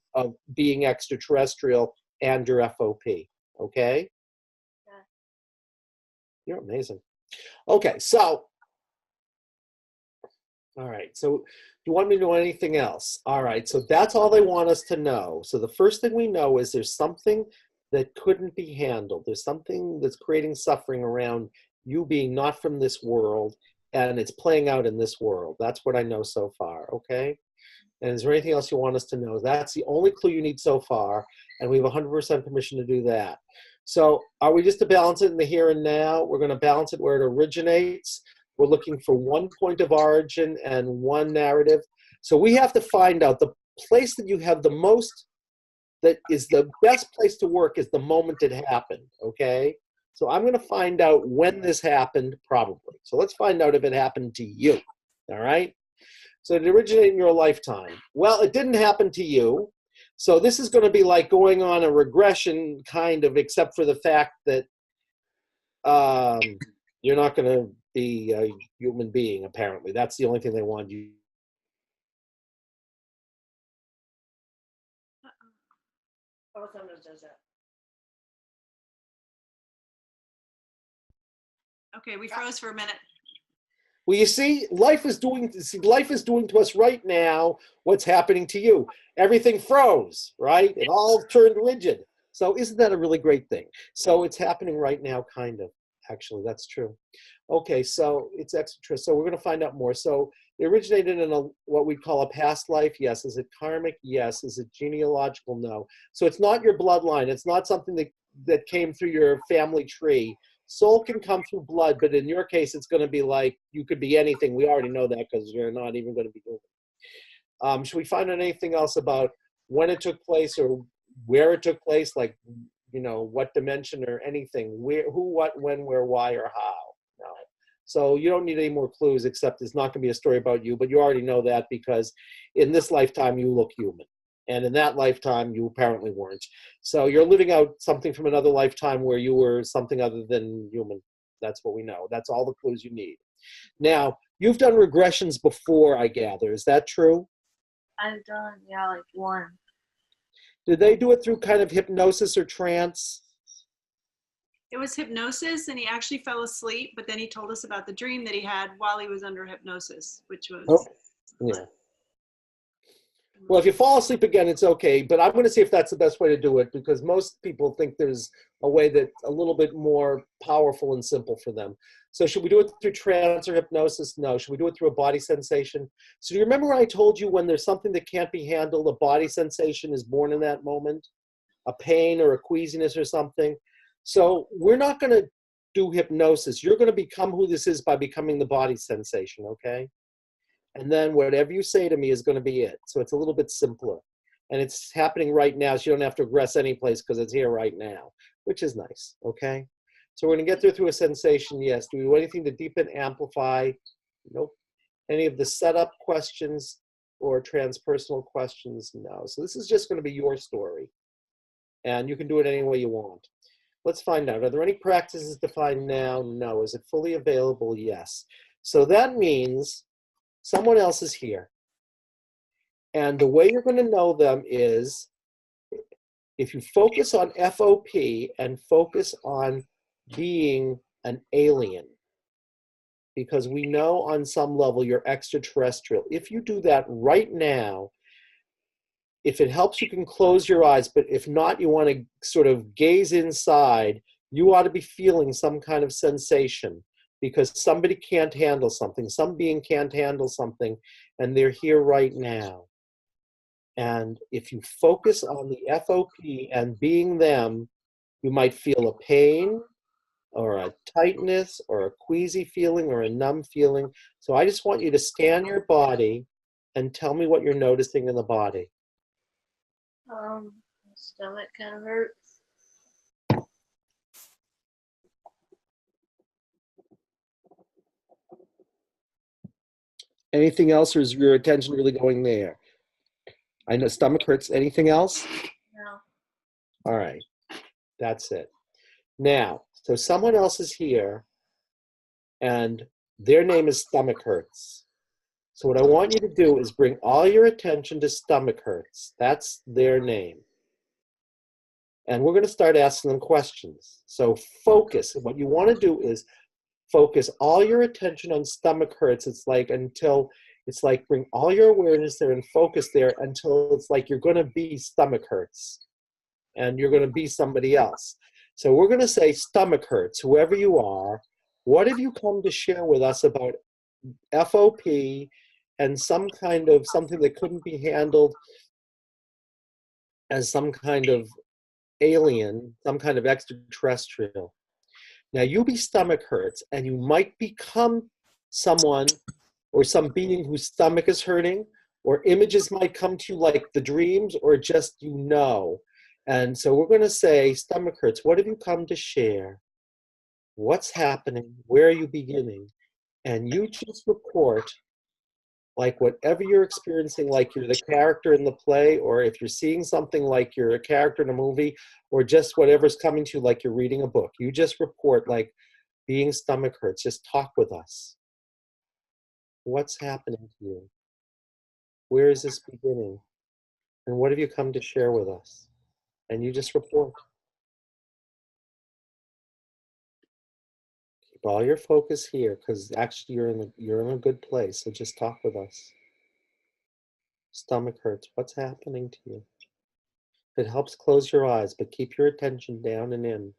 [SPEAKER 3] being extraterrestrial and your FOP. Okay?
[SPEAKER 5] Yeah.
[SPEAKER 3] You're amazing. Okay, so, all right, so do you want me to know anything else? All right, so that's all they want us to know. So the first thing we know is there's something that couldn't be handled. There's something that's creating suffering around you being not from this world, and it's playing out in this world. That's what I know so far, okay? And is there anything else you want us to know? That's the only clue you need so far, and we have 100% permission to do that. So are we just to balance it in the here and now? We're going to balance it where it originates. We're looking for one point of origin and one narrative. So we have to find out the place that you have the most, that is the best place to work is the moment it happened, okay? So I'm going to find out when this happened, probably. So let's find out if it happened to you, all right? So it originated in your lifetime. Well, it didn't happen to you. So this is going to be like going on a regression, kind of, except for the fact that you're not going to be a human being, apparently. That's the only thing they want you.
[SPEAKER 4] Okay, we froze for a minute.
[SPEAKER 3] Well, you see, life is doing to us right now what's happening to you. Everything froze, right? It all turned rigid. So isn't that a really great thing? So it's happening right now, kind of. Actually, that's true. Okay, so it's extra. So we're going to find out more. So it originated in what we call a past life. Yes. Is it karmic? Yes. Is it genealogical? No. So it's not your bloodline. It's not something that came through your family tree. Soul can come through blood, but in your case, it's going to be like, you could be anything. We already know that because you're not even going to be human. Should we find out anything else about when it took place or where it took place, like, you know, what dimension or anything, where, who, what, when, where, why, or how. No. So you don't need any more clues, except it's not going to be a story about you, but you already know that because in this lifetime you look human. And in that lifetime, you apparently weren't. So you're living out something from another lifetime where you were something other than human. That's what we know. That's all the clues you need. Now, you've done regressions before, I gather. Is that true?
[SPEAKER 5] I've done, yeah, like one.
[SPEAKER 3] Did they do it through kind of hypnosis or trance?
[SPEAKER 4] It was hypnosis, and he actually fell asleep, but then he told us about the dream that he had while he was under hypnosis, which was...
[SPEAKER 3] Oh, yeah. Well, if you fall asleep again, it's okay, but I'm going to see if that's the best way to do it, because most people think there's a way that's a little bit more powerful and simple for them. So should we do it through trance or hypnosis? No. Should we do it through a body sensation? So do you remember I told you when there's something that can't be handled, a body sensation is born in that moment? A pain or a queasiness or something? So we're not going to do hypnosis. You're going to become who this is by becoming the body sensation, okay? And then whatever you say to me is going to be it. So it's a little bit simpler. And it's happening right now, so you don't have to regress any place because it's here right now, which is nice, okay? So we're going to get there through a sensation, yes. Do we do anything to deepen, amplify? Nope. Any of the setup questions or transpersonal questions? No. So this is just going to be your story. And you can do it any way you want. Let's find out. Are there any practices defined now? No. Is it fully available? Yes. So that means someone else is here. And the way you're going to know them is if you focus on FOP and focus on being an alien, because we know on some level you're extraterrestrial. If you do that right now, if it helps, you can close your eyes, but if not, you want to sort of gaze inside, you ought to be feeling some kind of sensation because somebody can't handle something, some being can't handle something, and they're here right now. And if you focus on the FOP and being them, you might feel a pain or a tightness or a queasy feeling or a numb feeling. So I just want you to scan your body and tell me what you're noticing in the body.
[SPEAKER 5] My stomach kind of hurts.
[SPEAKER 3] Anything else, or is your attention really going there? I know stomach hurts. Anything else?
[SPEAKER 5] No.
[SPEAKER 3] All right. That's it. Now, so someone else is here, and their name is Stomach Hurts. So what I want you to do is bring all your attention to Stomach Hurts. That's their name. And we're going to start asking them questions. So focus. What you want to do is focus all your attention on Stomach Hurts. It's like bring all your awareness there and focus there until it's like you're going to be Stomach Hurts. And you're going to be somebody else. So we're going to say, Stomach Hurts, whoever you are, what have you come to share with us about FOP and some kind of something that couldn't be handled as some kind of alien, some kind of extraterrestrial? Now you be Stomach Hurts, and you might become someone or some being whose stomach is hurting, or images might come to you like the dreams, or just you know. And so we're going to say, Stomach Hurts, what have you come to share? What's happening? Where are you beginning? And you just report like whatever you're experiencing, like you're the character in the play, or if you're seeing something like you're a character in a movie, or just whatever's coming to you like you're reading a book. You just report like being Stomach Hurts. Just talk with us. What's happening to you? Where is this beginning? And what have you come to share with us? And you just report. Keep all your focus here, because actually you're in a good place. So just talk with us. Stomach hurts. What's happening to you? If it helps, close your eyes, but keep your attention down and in.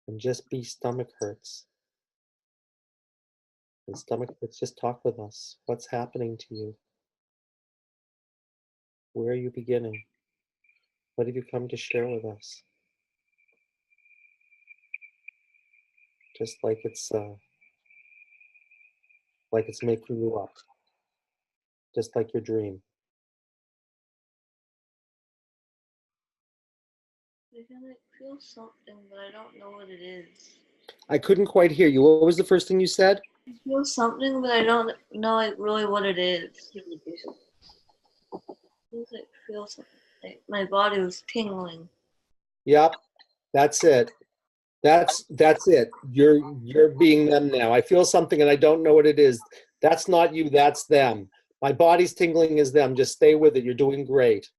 [SPEAKER 3] And just be Stomach Hurts. And Stomach Hurts, just talk with us. What's happening to you? Where are you beginning? What have you come to share with us? Just like it's making you up. just like your dream.
[SPEAKER 5] I can like feel something, but I don't know what it is.
[SPEAKER 3] I couldn't quite hear you. What was the first thing you said?
[SPEAKER 5] I feel something, but I don't know like really what it is. Feels like feel something. Like my body was tingling.
[SPEAKER 3] Yep, that's it. That's it. You're being them now. I feel something and I don't know what it is. That's not you, that's them. My body's tingling is them. Just stay with it. You're doing great.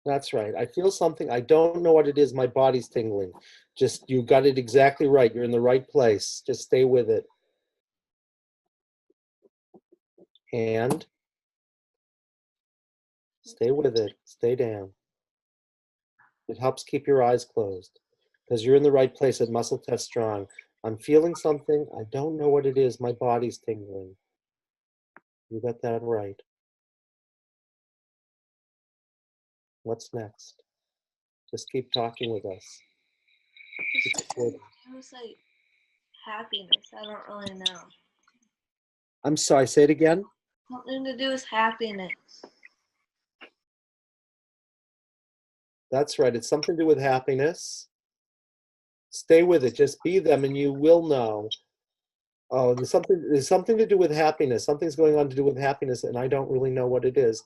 [SPEAKER 3] That's right. I feel something. I don't know what it is. My body's tingling. Just, you got it exactly right. You're in the right place. Just stay with it. And stay with it. Stay down. It helps keep your eyes closed because you're in the right place at Muscle Test Strong. I'm feeling something. I don't know what it is. My body's tingling. You got that right. What's next? Just keep talking with us.
[SPEAKER 5] It was like happiness. I don't really know.
[SPEAKER 3] I'm sorry, say it again.
[SPEAKER 5] Something to do with happiness.
[SPEAKER 3] That's right. It's something to do with happiness. Stay with it. Just be them and you will know. Oh, there's something to do with happiness. Something's going on to do with happiness and I don't really know what it is.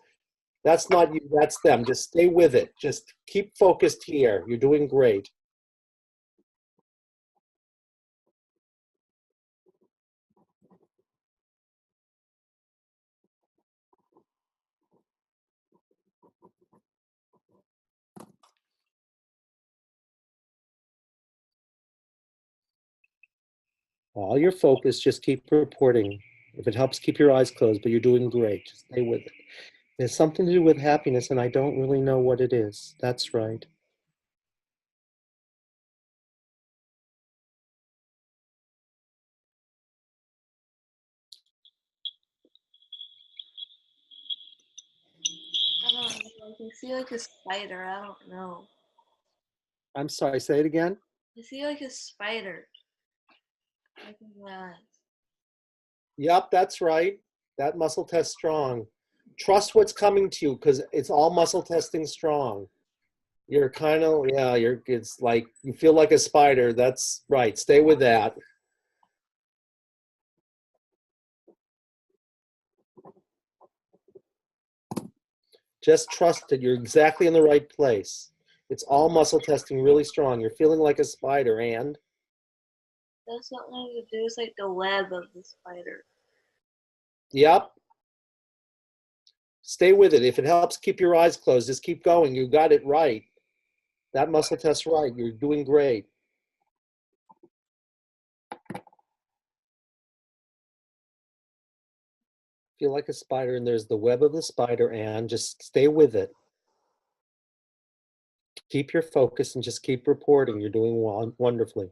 [SPEAKER 3] That's not you, that's them. Just stay with it. Just keep focused here. You're doing great. All your focus, just keep reporting. If it helps, keep your eyes closed, but you're doing great. Just stay with it. There's something to do with happiness, and I don't really know what it is. That's right.
[SPEAKER 5] I don't know. I can see like a spider. I don't know.
[SPEAKER 3] I'm sorry, say it again.
[SPEAKER 5] I see like a spider. Like in my eyes.
[SPEAKER 3] Yep, that's right. That muscle test strong. Trust what's coming to you because it's all muscle testing strong. You're kind of, yeah, it's like you feel like a spider. That's right. Stay with that. Just trust it. You're exactly in the right place. It's all muscle testing really strong. You're feeling like a spider and
[SPEAKER 5] That's something to do with like the web of the spider.
[SPEAKER 3] yep. Stay with it. If it helps keep your eyes closed, just keep going. You got it right. That muscle test right. You're doing great. Feel like a spider and there's the web of the spider and just stay with it. Keep your focus and just keep reporting. You're doing wonderfully.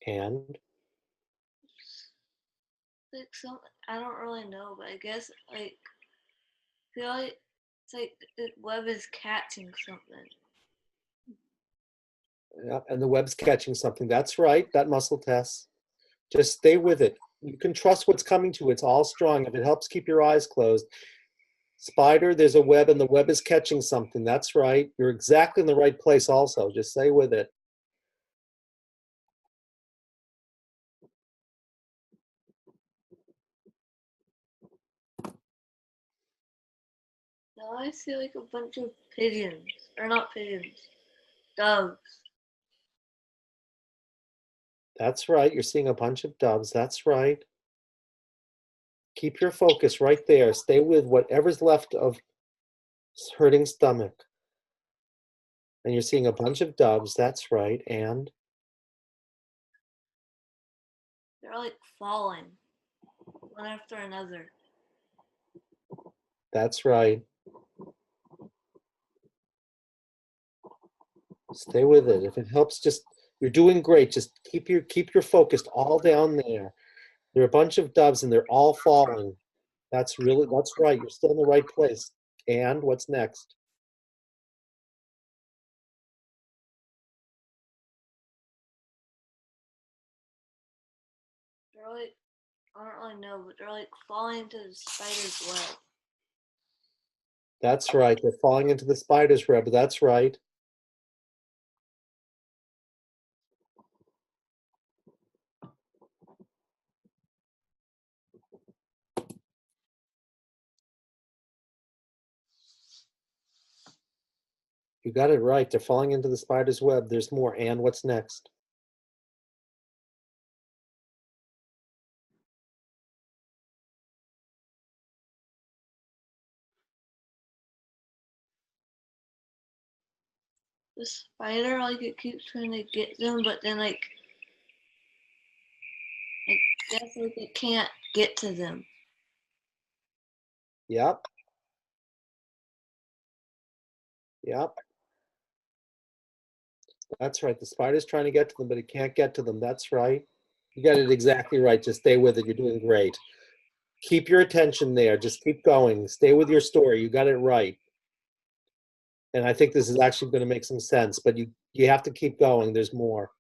[SPEAKER 3] And
[SPEAKER 5] Like some, I don't really know, but I guess like feel like it's like the web is catching something.
[SPEAKER 3] yeah, and the web's catching something. That's right. That muscle test. Just stay with it. You can trust what's coming to you. It's all strong. If it helps keep your eyes closed. Spider, there's a web and the web is catching something. That's right. You're exactly in the right place also. Just stay with it.
[SPEAKER 5] Now I see like a bunch of pigeons, or not pigeons, doves.
[SPEAKER 3] That's right. You're seeing a bunch of doves. That's right. Keep your focus right there. Stay with whatever's left of hurting stomach. And you're seeing a bunch of doves. That's right. And
[SPEAKER 5] They're like falling, one after another.
[SPEAKER 3] that's right. Stay with it. If it helps, just You're doing great. Just keep your focus all down there. There are a bunch of doves and they're all falling. That's right. You're still in the right place. And what's next?
[SPEAKER 5] They're like, I don't really know, but they're like falling into the spider's web.
[SPEAKER 3] That's right. They're falling into the spider's web. That's right. You got it right. They're falling into the spider's web. There's more. And what's next?
[SPEAKER 5] The spider, like, it keeps trying to get them, but then, like, I guess, like, it can't get to them.
[SPEAKER 3] Yep. Yep. That's right. The spider's trying to get to them, but it can't get to them. That's right. You got it exactly right. Just stay with it. You're doing great. Keep your attention there. Just keep going. Stay with your story. You got it right. And I think this is actually going to make some sense, but you have to keep going. There's more.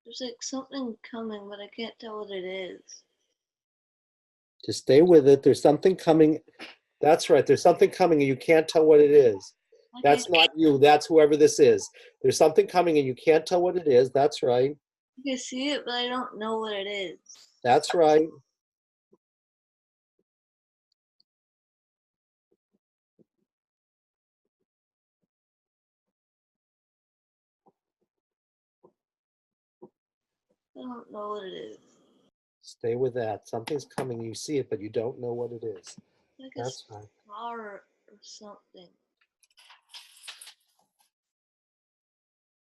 [SPEAKER 5] There's, like, something coming, but I can't tell what it is.
[SPEAKER 3] Just stay with it. There's something coming. That's right. There's something coming and you can't tell what it is.
[SPEAKER 5] Like,
[SPEAKER 3] That's not you. That's whoever this is. There's something coming and you can't tell what it is. That's right.
[SPEAKER 5] I can see it, but I don't know what it is.
[SPEAKER 3] That's right.
[SPEAKER 5] I don't know what it is.
[SPEAKER 3] Stay with that. Something's coming. You see it, but you don't know what it is.
[SPEAKER 5] Like a
[SPEAKER 3] That's right.
[SPEAKER 5] star or something.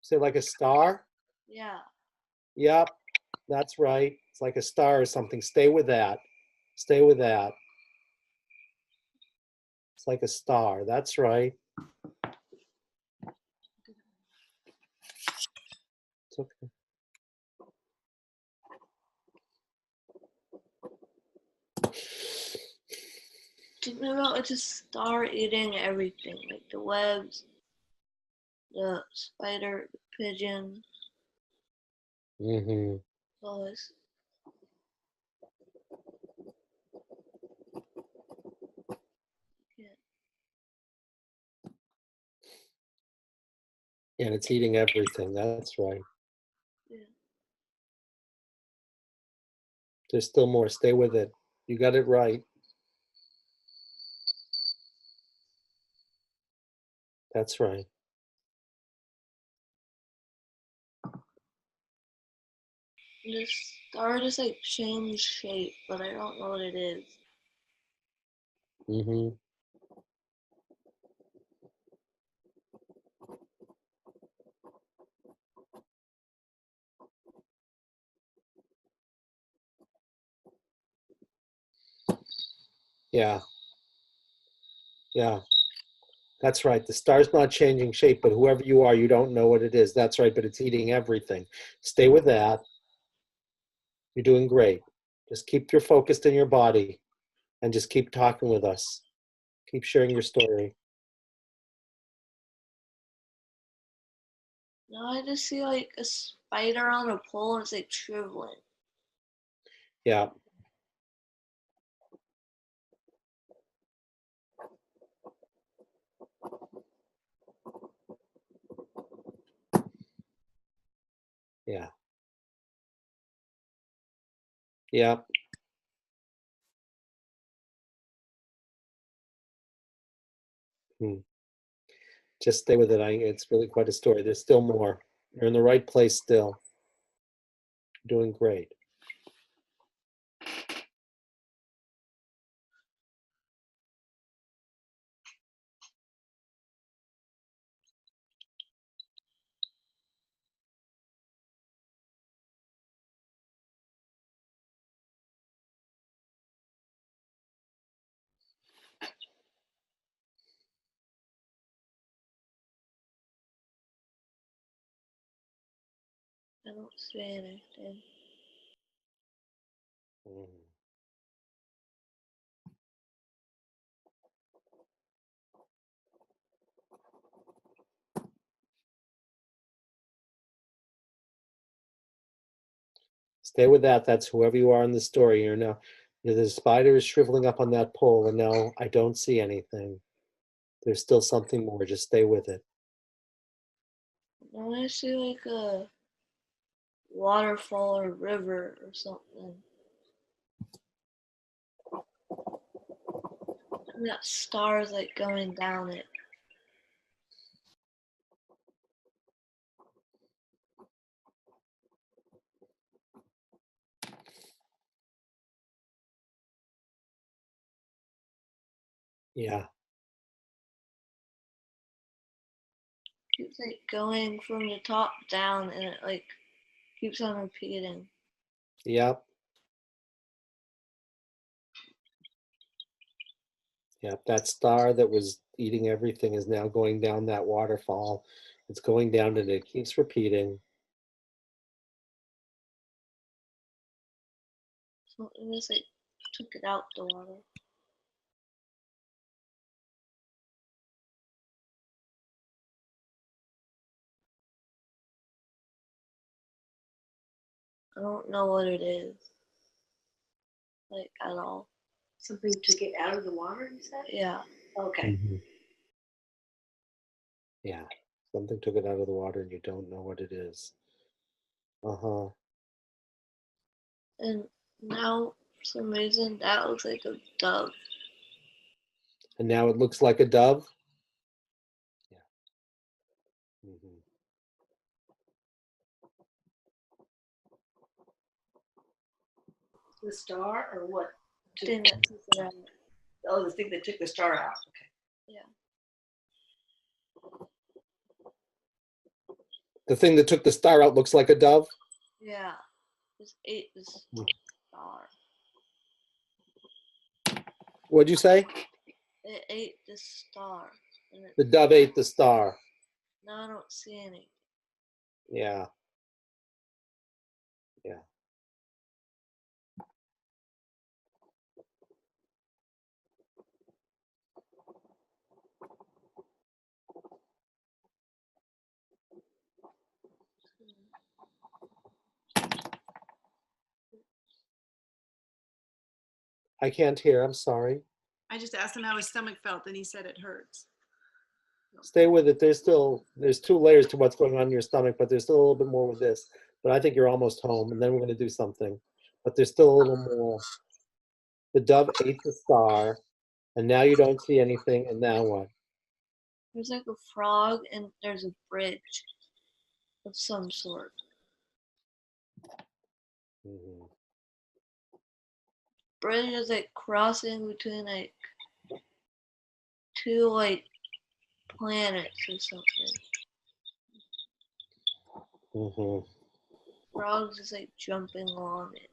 [SPEAKER 3] Say like a star?
[SPEAKER 5] Yeah.
[SPEAKER 3] Yep. That's right. It's like a star or something. Stay with that. Stay with that. It's like a star. That's right. It's okay.
[SPEAKER 5] Something about it's a star eating everything, like the webs, the spider, the pigeon,
[SPEAKER 3] Mm-hmm.
[SPEAKER 5] always. Yeah.
[SPEAKER 3] And it's eating everything. That's right.
[SPEAKER 5] Yeah.
[SPEAKER 3] There's still more. Stay with it. You got it right. That's right.
[SPEAKER 5] The star just like changed shape, but I don't know what it is.
[SPEAKER 3] Mm-hmm. Yeah. Yeah. That's right. The star's not changing shape, but whoever you are, you don't know what it is. That's right, but it's eating everything. Stay with that. You're doing great. Just keep your focused in your body and just keep talking with us. Keep sharing your story.
[SPEAKER 5] Now I just see like a spider on a pole and it's like shriveling.
[SPEAKER 3] Yeah. Yeah. Yeah. Hmm. Just stay with it. It's really quite a story. There's still more. You're in the right place still. You're doing great.
[SPEAKER 5] I don't see anything.
[SPEAKER 3] Mhm. Stay with that. That's whoever you are in the story. You're now, the spider is shriveling up on that pole, and now I don't see anything. There's still something more. Just stay with it.
[SPEAKER 5] Now I see like a waterfall or river or something. And that star is like going down it.
[SPEAKER 3] Yeah.
[SPEAKER 5] Keeps like going from the top down and it like keeps on repeating.
[SPEAKER 3] Yep. Yep. That star that was eating everything is now going down that waterfall. It's going down and it keeps repeating.
[SPEAKER 5] Something just like took it out the water. I don't know what it is. Like at all.
[SPEAKER 2] Something to get out of the water, you said?
[SPEAKER 5] Yeah.
[SPEAKER 2] Okay.
[SPEAKER 3] Mhm. Yeah. Something took it out of the water and you don't know what it is. Uh-huh.
[SPEAKER 5] And now for some reason that looks like a dove.
[SPEAKER 3] And now it looks like a dove. Yeah. Mhm.
[SPEAKER 2] The star or what?
[SPEAKER 5] Thing that took it out.
[SPEAKER 2] Oh, the thing that took the star out. Okay.
[SPEAKER 5] Yeah.
[SPEAKER 3] The thing that took the star out looks like a dove.
[SPEAKER 5] Yeah. Just ate this
[SPEAKER 3] Mm.
[SPEAKER 5] star.
[SPEAKER 3] What'd you say?
[SPEAKER 5] It ate this star. And
[SPEAKER 3] The dove ate the star.
[SPEAKER 5] now I don't see any.
[SPEAKER 3] Yeah. Yeah. I can't hear. I'm sorry.
[SPEAKER 4] I just asked him how his stomach felt, and he said it hurts.
[SPEAKER 3] Stay with it. There's two layers to what's going on in your stomach, but there's still a little bit more with this. But I think you're almost home, and then we're going to do something. But there's still a little more. The dove ate the star, and now you don't see anything. And now what?
[SPEAKER 5] There's like a frog and there's a bridge of some sort.
[SPEAKER 3] Mhm.
[SPEAKER 5] Bridge is like crossing between like two like planets or something.
[SPEAKER 3] Mhm.
[SPEAKER 5] Frogs is like jumping on it.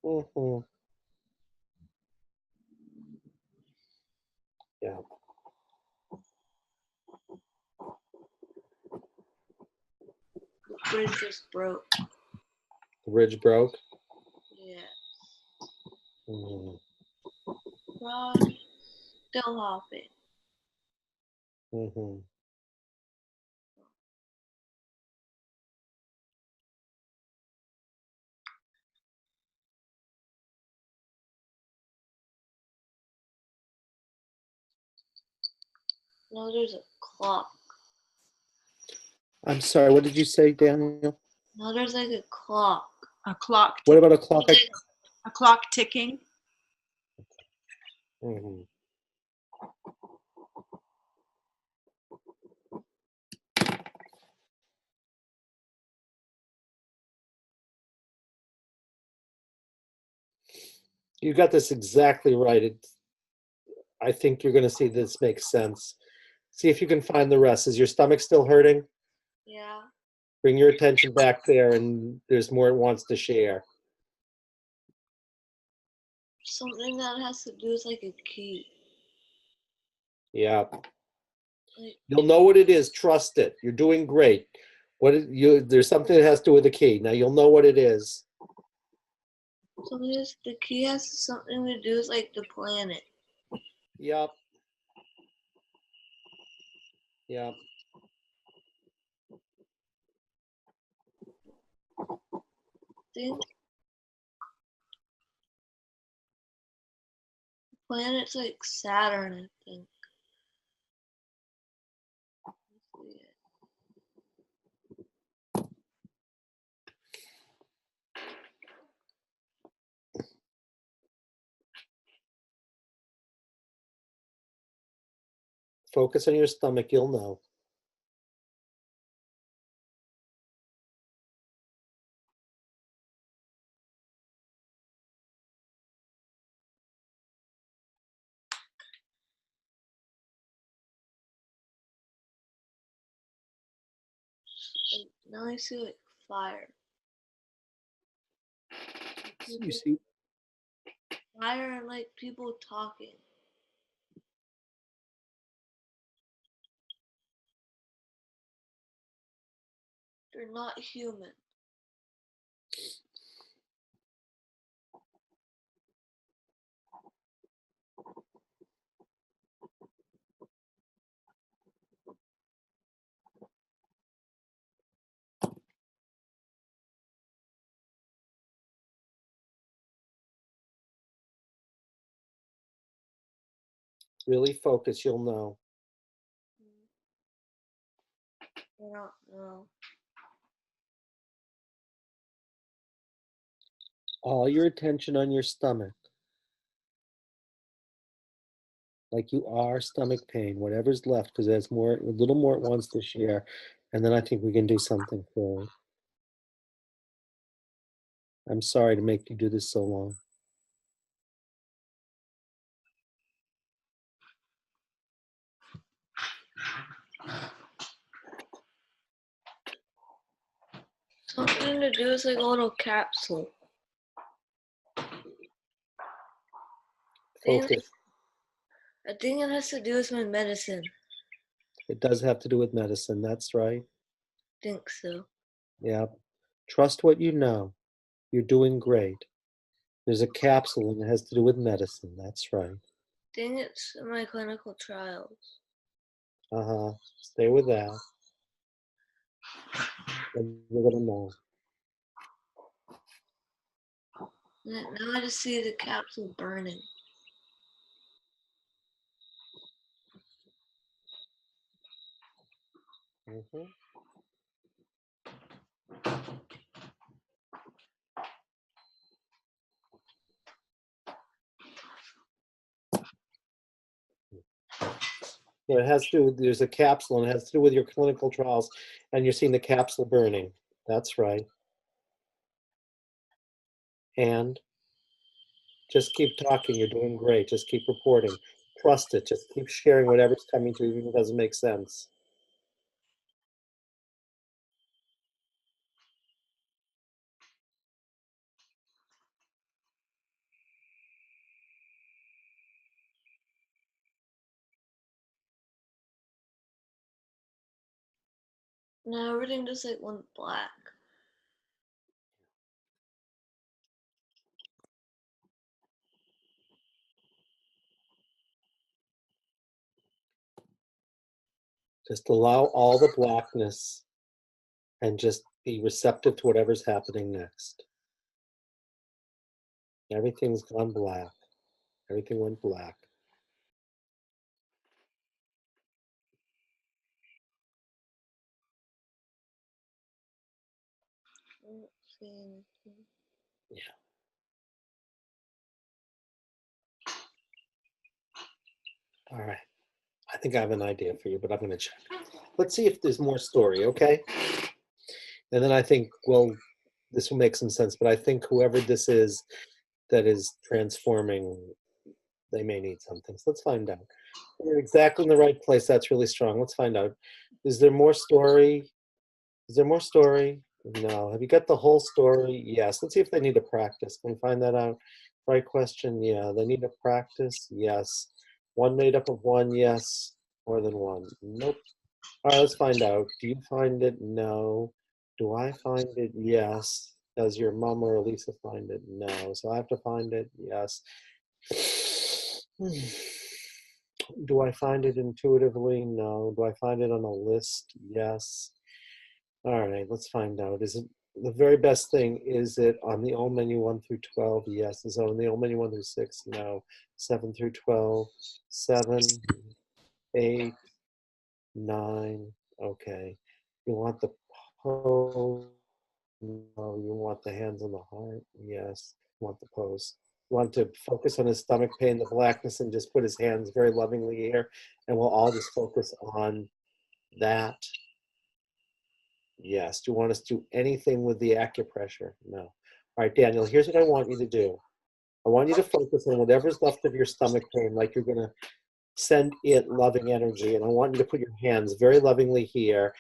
[SPEAKER 3] Mhm. Yeah.
[SPEAKER 5] The bridge just broke.
[SPEAKER 3] The bridge broke.
[SPEAKER 5] Yeah.
[SPEAKER 3] Mhm.
[SPEAKER 5] Frog still hopping.
[SPEAKER 3] Mhm.
[SPEAKER 5] No, there's a clock.
[SPEAKER 3] I'm sorry. What did you say, Daniel?
[SPEAKER 5] No, there's like a clock.
[SPEAKER 4] A clock.
[SPEAKER 3] What about a clock?
[SPEAKER 4] A clock ticking.
[SPEAKER 3] Mhm. You got this exactly right. I think you're going to see this makes sense. See if you can find the rest. Is your stomach still hurting?
[SPEAKER 5] Yeah.
[SPEAKER 3] Bring your attention back there, and there's more it wants to share.
[SPEAKER 5] Something that has to do with like a key.
[SPEAKER 3] Yeah.
[SPEAKER 5] Like,
[SPEAKER 3] You'll know what it is. Trust it. You're doing great. There's something that has to do with the key. Now you'll know what it is.
[SPEAKER 5] so the key has something to do with like the planet.
[SPEAKER 3] Yep. Yep.
[SPEAKER 5] Think planet's like Saturn, I think. Let's see it.
[SPEAKER 3] Focus on your stomach. You'll know.
[SPEAKER 5] Like, now I see like fire.
[SPEAKER 3] You see,
[SPEAKER 5] Fire and like people talking. They're not human.
[SPEAKER 3] really focus. You'll know.
[SPEAKER 5] I don't know.
[SPEAKER 3] All your attention on your stomach. Like you are stomach pain, whatever's left, because there's more, a little more it wants to share. And then I think we can do something for it. I'm sorry to make you do this so long.
[SPEAKER 5] Something to do with like a little capsule.
[SPEAKER 3] Focus.
[SPEAKER 5] I think it has to do with my medicine.
[SPEAKER 3] It does have to do with medicine. That's right.
[SPEAKER 5] Think so.
[SPEAKER 3] Yeah. Trust what you know. You're doing great. There's a capsule and it has to do with medicine. That's right.
[SPEAKER 5] Think it's my clinical trials.
[SPEAKER 3] Uh-huh. Stay with that. And you're gonna know.
[SPEAKER 5] Now I just see the capsule burning.
[SPEAKER 3] Mhm. So it has to do with, there's a capsule and it has to do with your clinical trials and you're seeing the capsule burning. That's right. And just keep talking. You're doing great. Just keep reporting. Trust it. Just keep sharing whatever's coming to you, even if it doesn't make sense.
[SPEAKER 5] Now everything just like went black.
[SPEAKER 3] Just allow all the blackness and just be receptive to whatever's happening next. Everything's gone black. Everything went black.
[SPEAKER 5] I don't see anything.
[SPEAKER 3] All right. I think I have an idea for you, but I'm going to check. Let's see if there's more story, okay? And then I think, well, this will make some sense, but I think whoever this is that is transforming, they may need something. So let's find out. You're exactly in the right place. That's really strong. Let's find out. Is there more story? Is there more story? No. Have you got the whole story? Yes. Let's see if they need to practice. Can we find that out? Right question? Yeah. They need to practice? Yes. One made up of one? Yes. More than one? Nope. All right, let's find out. Do you find it? No. Do I find it? Yes. Does your mom or Elisa find it? No. So I have to find it? Yes. Do I find it intuitively? No. Do I find it on a list? Yes. All right, let's find out. Is it the very best thing? Is it on the old menu 1 through 12? Yes. Is it on the old menu 1 through 6? No. 7 through 12? 7, 8, 9. Okay. You want the pose? No. You want the hands on the heart? Yes. You want the pose? You want to focus on his stomach pain, the blackness, and just put his hands very lovingly here, and we'll all just focus on that. Yes. Do you want us to do anything with the acupressure? No. All right, Daniel, here's what I want you to do. I want you to focus on whatever's left of your stomach pain, like you're going to send it loving energy. And I want you to put your hands very lovingly here.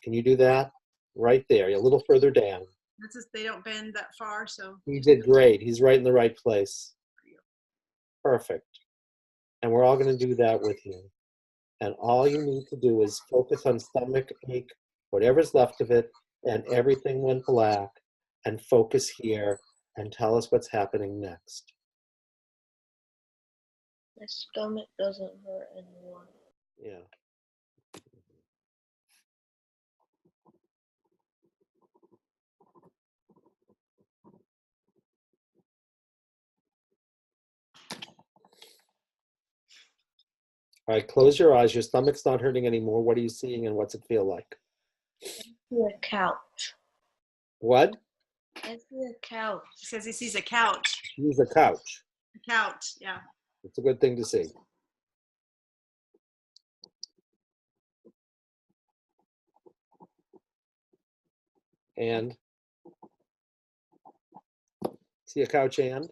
[SPEAKER 3] Can you do that? Right there, a little further down.
[SPEAKER 4] That's just, they don't bend that far, so.
[SPEAKER 3] He did great. He's right in the right place. Perfect. And we're all going to do that with you. And all you need to do is focus on stomach ache, whatever's left of it, and everything went black, and focus here and tell us what's happening next.
[SPEAKER 5] My stomach doesn't hurt anymore.
[SPEAKER 3] Yeah. All right, close your eyes. Your stomach's not hurting anymore. What are you seeing and what's it feel like?
[SPEAKER 5] The couch.
[SPEAKER 3] What?
[SPEAKER 5] I see a couch.
[SPEAKER 4] He says he sees a couch.
[SPEAKER 3] Use a couch.
[SPEAKER 4] A couch, yeah.
[SPEAKER 3] It's a good thing to see. And? See a couch and?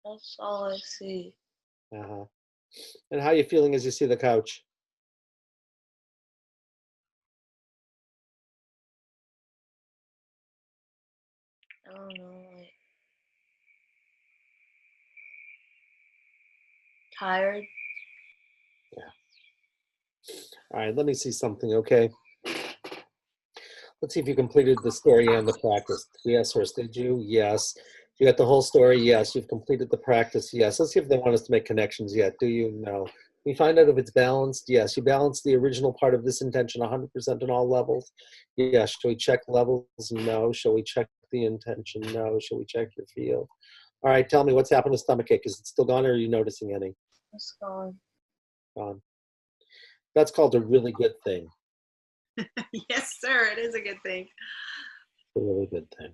[SPEAKER 5] That's all I see.
[SPEAKER 3] Uh-huh. And how are you feeling as you see the couch?
[SPEAKER 5] I don't know, like tired.
[SPEAKER 3] All right, let me see something, okay? Let's see if you completed the story and the practice. Yes, Horst, did you? Yes. You got the whole story? Yes. You've completed the practice? Yes. Let's see if they want us to make connections yet. Do you? No. We find out if it's balanced? Yes. You balance the original part of this intention 100% on all levels? Yes. Shall we check levels? No. Shall we check the intention? No. Shall we check your field? All right, tell me what's happened to stomachache. Is it still gone or are you noticing any?
[SPEAKER 5] It's gone.
[SPEAKER 3] Gone. That's called a really good thing.
[SPEAKER 4] Yes, sir. It is a good thing.
[SPEAKER 3] A really good thing.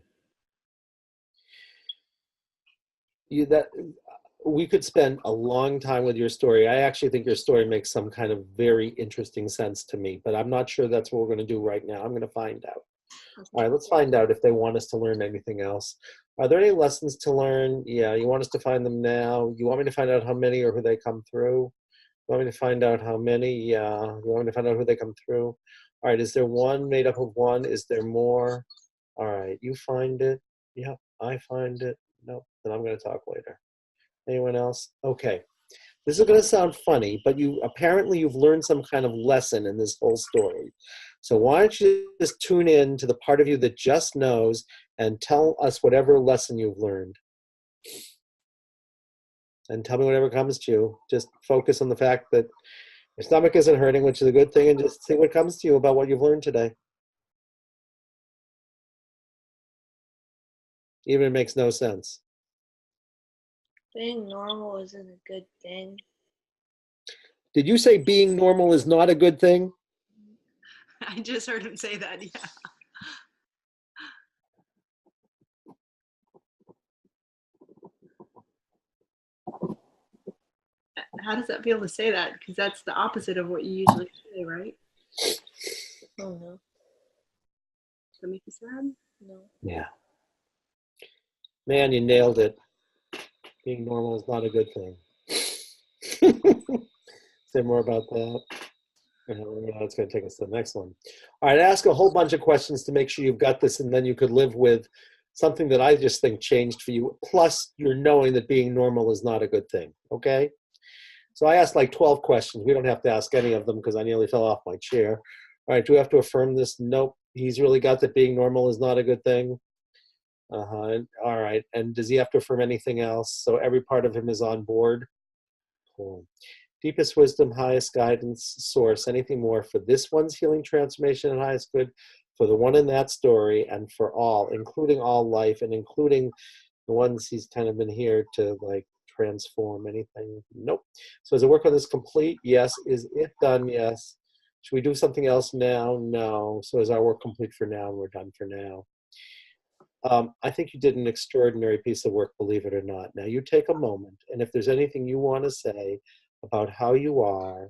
[SPEAKER 3] We could spend a long time with your story. I actually think your story makes some kind of very interesting sense to me, but I'm not sure that's what we're going to do right now. I'm going to find out. All right, let's find out if they want us to learn anything else. Are there any lessons to learn? Yeah, you want us to find them now? You want me to find out how many or who they come through? You want me to find out how many? Yeah. You want me to find out who they come through? All right, is there one made up of one? Is there more? All right, you find it. Yep, I find it. Nope, then I'm going to talk later. Anyone else? Okay. This is going to sound funny, but you've learned some kind of lesson in this whole story. So why don't you just tune in to the part of you that just knows and tell us whatever lesson you've learned. And tell me whatever comes to you. Just focus on the fact that your stomach isn't hurting, which is a good thing, and just see what comes to you about what you've learned today. Even if it makes no sense.
[SPEAKER 5] Being normal isn't a good thing.
[SPEAKER 3] Did you say being normal is not a good thing?
[SPEAKER 4] I just heard him say that, yeah. How does that feel to say that? Because that's the opposite of what you usually say, right?
[SPEAKER 5] Oh no.
[SPEAKER 4] Does that make you sad?
[SPEAKER 5] No.
[SPEAKER 3] Yeah. Man, you nailed it. Being normal is not a good thing. Say more about that. That's going to take us to the next one. All right, ask a whole bunch of questions to make sure you've got this, and then you could live with something that I just think changed for you. Plus, you're knowing that being normal is not a good thing, okay? So I asked like 12 questions. We don't have to ask any of them because I nearly fell off my chair. All right, do we have to affirm this? Nope. He's really got that being normal is not a good thing. All right. And does he have to affirm anything else? So every part of him is on board. Cool. Deepest wisdom, highest guidance, source, anything more for this one's healing transformation and highest good, for the one in that story, and for all, including all life, and including the ones he's kind of been here to like transform anything. Nope. So is the work on this complete? Yes. Is it done? Yes. Should we do something else now? No. So is our work complete for now? And we're done for now. I think you did an extraordinary piece of work, believe it or not. Now you take a moment, and if there's anything you want to say about how you are,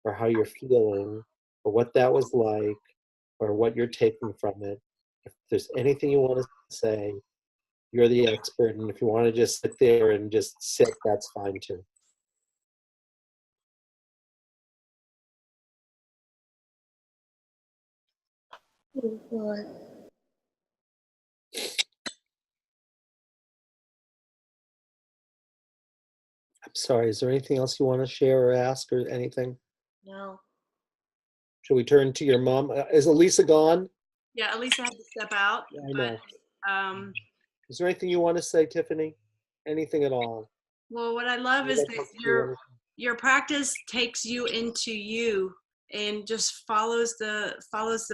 [SPEAKER 3] or how you're feeling, or what that was like, or what you're taking from it, if there's anything you want to say, you're the expert, and if you want to just sit there and just sit, that's fine too. I'm sorry, is there anything else you want to share or ask or anything?
[SPEAKER 5] No.
[SPEAKER 3] Should we turn to your mom? Is Elisa gone?
[SPEAKER 4] Yeah, Elisa had to step out,
[SPEAKER 3] Yeah, I know.
[SPEAKER 4] but
[SPEAKER 3] Is there anything you want to say, Tiffany? Anything at all?
[SPEAKER 4] well, what I love is that your practice takes you into you and just follows the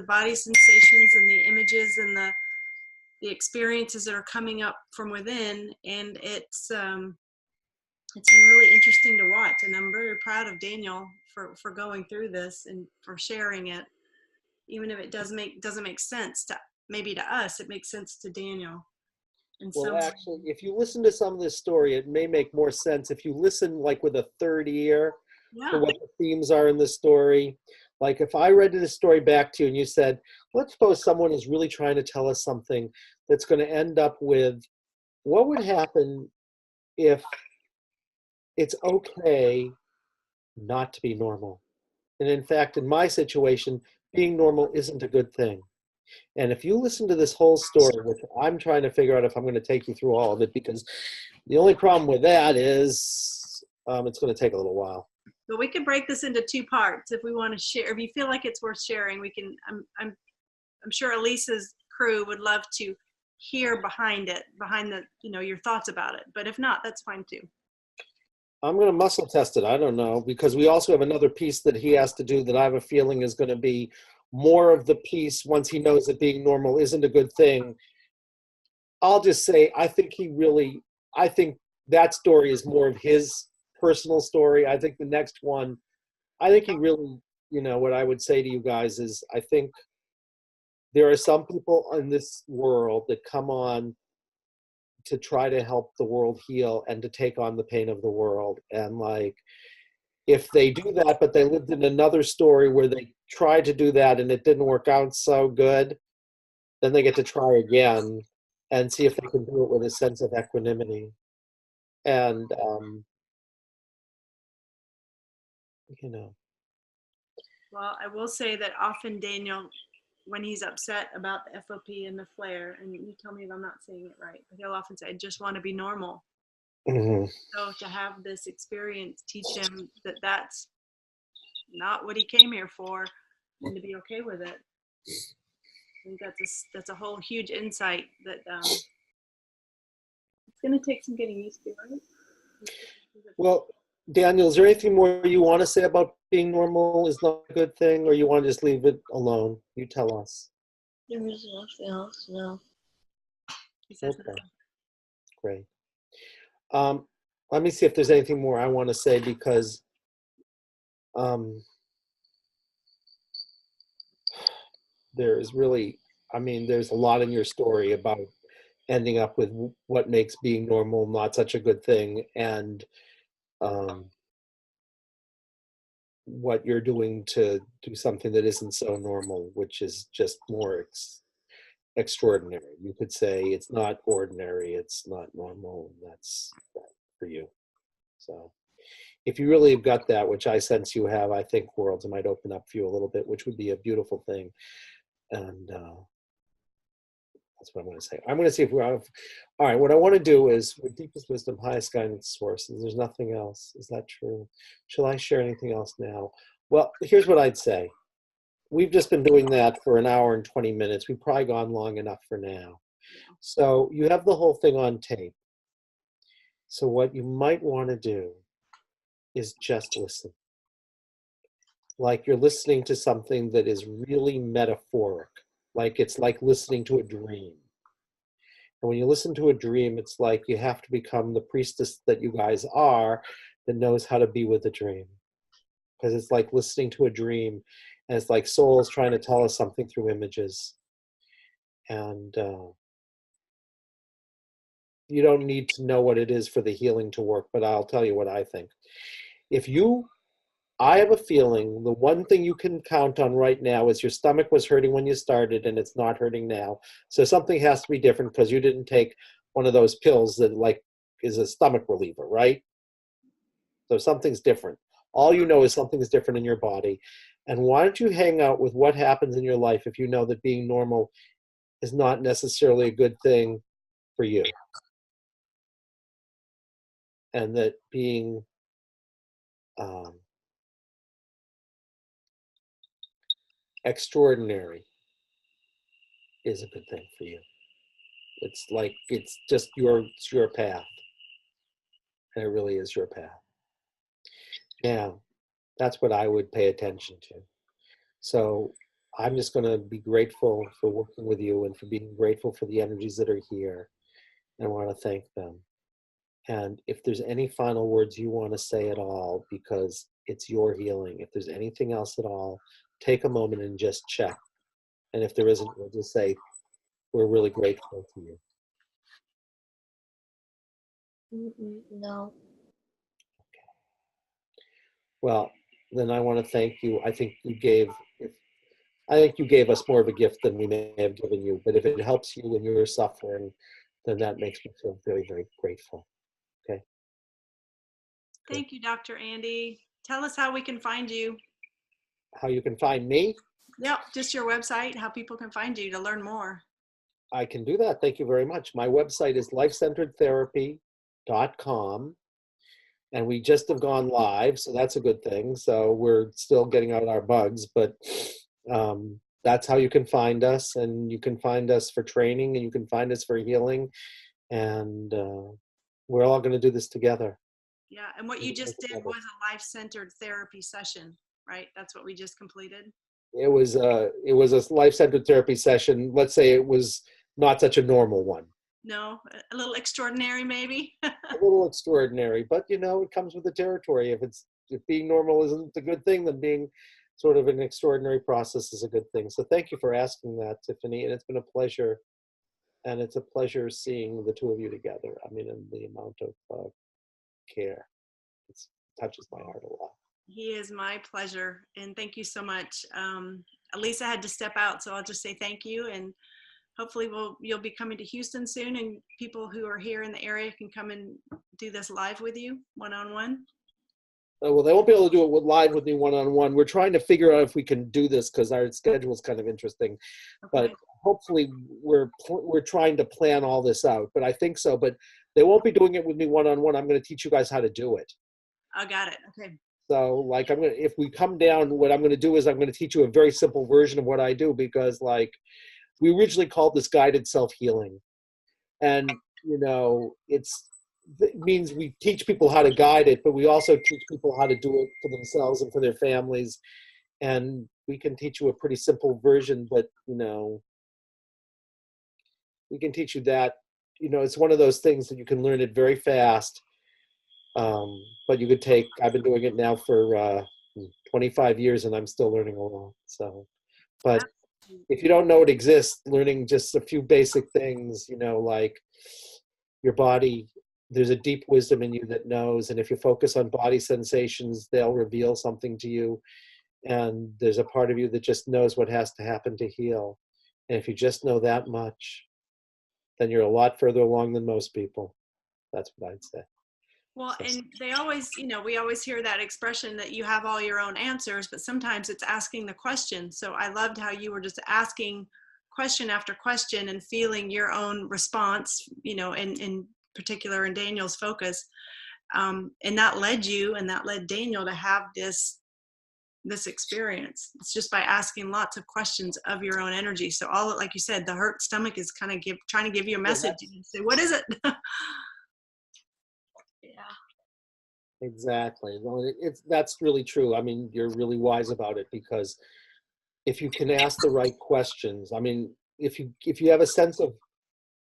[SPEAKER 4] body sensations and the images and the experiences that are coming up from within, and it's been really interesting to watch, and I'm very proud of Daniel for going through this and for sharing it, even if it doesn't make sense to maybe to us. It makes sense to Daniel. And
[SPEAKER 3] well, actually, if you listen to some of this story, it may make more sense if you listen like with a third ear to what the themes are in the story. Like if I read this story back to you and you said, let's suppose someone is really trying to tell us something that's going to end up with, what would happen if it's okay not to be normal? And in fact, in my situation, being normal isn't a good thing. And if you listen to this whole story, which I'm trying to figure out if I'm going to take you through all of it, because the only problem with that is it's going to take a little while.
[SPEAKER 4] But we can break this into two parts if we want to share. If you feel like it's worth sharing, we can. I'm sure Elisa's crew would love to hear behind the your thoughts about it. But if not, that's fine too.
[SPEAKER 3] I'm going to muscle test it. I don't know, because we also have another piece that he has to do that I have a feeling is going to be more of the piece once he knows that being normal isn't a good thing. I'll just say, I think that story is more of his personal story. I think the next one, I think he really, what I would say to you guys is, I think there are some people in this world that come on to try to help the world heal and to take on the pain of the world. And like, if they do that, but they lived in another story where they tried to do that and it didn't work out so good, then they get to try again and see if they can do it with a sense of equanimity. And,
[SPEAKER 4] Well, I will say that often Daniel, when he's upset about the FOP and the flare, and you tell me if I'm not saying it right, but he'll often say, I just want to be normal.
[SPEAKER 3] mm-hmm.
[SPEAKER 4] So to have this experience teach him that that's not what he came here for, and to be okay with it. I think that's a whole huge insight that it's going to take some getting used to, right?
[SPEAKER 3] Well, Daniel, is there anything more you want to say about being normal is not a good thing, or you want to just leave it alone? You tell us.
[SPEAKER 5] There is nothing else, no.
[SPEAKER 4] He says
[SPEAKER 3] okay. Great. Let me see if there's anything more I want to say, because there is really, there's a lot in your story about ending up with what makes being normal not such a good thing, and what you're doing to do something that isn't so normal, which is just more extraordinary. You could say it's not ordinary, it's not normal, and that's that for you. So if you really have got that, which I sense you have, I think worlds might open up for you a little bit, which would be a beautiful thing. And That's what I'm going to say. I'm going to see if we're out of. All right. What I want to do is, with deepest wisdom, highest guidance sources. There's nothing else. Is that true? Shall I share anything else now? Well, here's what I'd say. We've just been doing that for an hour and 20 minutes. We've probably gone long enough for now. So you have the whole thing on tape. So what you might want to do is just listen. Like you're listening to something that is really metaphoric. Like it's like listening to a dream. And when you listen to a dream, it's like you have to become the priestess that you guys are that knows how to be with the dream. Because it's like listening to a dream, and it's like souls trying to tell us something through images. And you don't need to know what it is for the healing to work, but I'll tell you what I think. I have a feeling the one thing you can count on right now is your stomach was hurting when you started and it's not hurting now. So something has to be different because you didn't take one of those pills that like is a stomach reliever, right? So something's different. All you know is something's different in your body. And why don't you hang out with what happens in your life if you know that being normal is not necessarily a good thing for you? And that being extraordinary is a good thing for you. It's like, it's just it's your path. And it really is your path. Now, that's what I would pay attention to. So I'm just going to be grateful for working with you and for being grateful for the energies that are here. And I want to thank them. And if there's any final words you want to say at all, because it's your healing, if there's anything else at all, take a moment and just check. And if there isn't, we'll just say, we're really grateful to you.
[SPEAKER 5] No.
[SPEAKER 3] Well, then I want to thank you. I think you gave us more of a gift than we may have given you. But if it helps you when you're suffering, then that makes me feel very, very grateful. Okay.
[SPEAKER 4] Thank you, Dr. Andy. Tell us how we can find you.
[SPEAKER 3] How you can find me?
[SPEAKER 4] Yep, just your website, how people can find you to learn more.
[SPEAKER 3] I can do that. Thank you very much. My website is lifecenteredtherapy.com. And we just have gone live, so that's a good thing. So we're still getting out our bugs, but that's how you can find us. And you can find us for training, and you can find us for healing. And we're all going to do this together.
[SPEAKER 4] Yeah, and what you just did was a life-centered therapy session, right? That's what we just completed.
[SPEAKER 3] It was a life-centered therapy session. Let's say it was not such a normal one.
[SPEAKER 4] No, a little extraordinary, maybe.
[SPEAKER 3] A little extraordinary, but it comes with the territory. If being normal isn't a good thing, then being sort of an extraordinary process is a good thing. So thank you for asking that, Tiffany, and it's been a pleasure. And it's a pleasure seeing the two of you together. I mean, and the amount of care, it touches my heart a lot.
[SPEAKER 4] He is my pleasure, and thank you so much. Elisa had to step out, so I'll just say thank you, and hopefully you'll be coming to Houston soon, and people who are here in the area can come and do this live with you, one-on-one.
[SPEAKER 3] Well, they won't be able to do it live with me one-on-one. We're trying to figure out if we can do this because our schedule is kind of interesting. Okay. But hopefully we're trying to plan all this out. But I think so. But they won't be doing it with me one-on-one. I'm going to teach you guys how to do it.
[SPEAKER 4] I got it. Okay.
[SPEAKER 3] So, like, if we come down, what I'm going to do is I'm going to teach you a very simple version of what I do, because, like, we originally called this guided self-healing. And, it means we teach people how to guide it, but we also teach people how to do it for themselves and for their families. And we can teach you a pretty simple version, but, we can teach you that. It's one of those things that you can learn it very fast. But you could I've been doing it now for 25 years and I'm still learning along. So, but if you don't know it exists, learning just a few basic things, like your body, there's a deep wisdom in you that knows. And if you focus on body sensations, they'll reveal something to you. And there's a part of you that just knows what has to happen to heal. And if you just know that much, then you're a lot further along than most people. That's what I'd say.
[SPEAKER 4] Well, and they always, we always hear that expression that you have all your own answers, but sometimes it's asking the question. So I loved how you were just asking question after question and feeling your own response, in particular in Daniel's focus. And that led Daniel to have this experience. It's just by asking lots of questions of your own energy. So like you said, the hurt stomach is kind of trying to give you a message. You say, what is it?
[SPEAKER 5] Yeah.
[SPEAKER 3] Exactly. Well, that's really true. I mean, you're really wise about it, because if you can ask the right questions, I mean, if you have a sense of,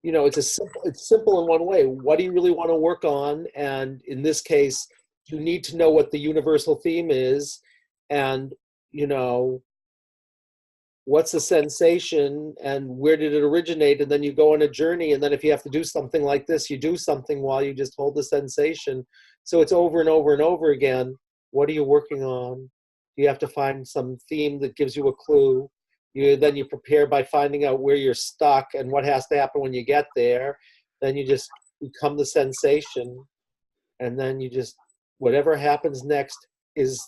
[SPEAKER 3] it's simple in one way. What do you really want to work on? And in this case, you need to know what the universal theme is, and what's the sensation and where did it originate, and then you go on a journey, and then if you have to do something like this, you do something while you just hold the sensation. So it's over and over and over again. What are you working on? You have to find some theme that gives you a clue. Then you prepare by finding out where you're stuck and what has to happen when you get there. Then you just become the sensation, and then you just, whatever happens next is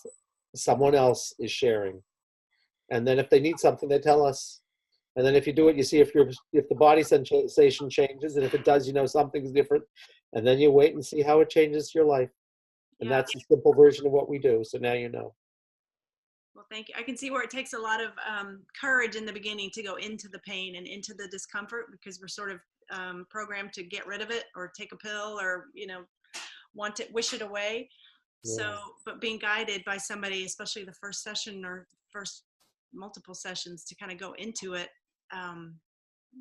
[SPEAKER 3] someone else is sharing. And then if they need something, they tell us. And then if you do it, you see if the body sensation changes, and if it does, something's different. And then you wait and see how it changes your life. And
[SPEAKER 4] Yeah.
[SPEAKER 3] that's a simple version of what we do. So now you know.
[SPEAKER 4] Well, thank you. I can see where it takes a lot of courage in the beginning to go into the pain and into the discomfort, because we're sort of programmed to get rid of it or take a pill or, want it, wish it away.
[SPEAKER 3] Yeah.
[SPEAKER 4] So, but being guided by somebody, especially the first session or first multiple sessions, to kind of go into it,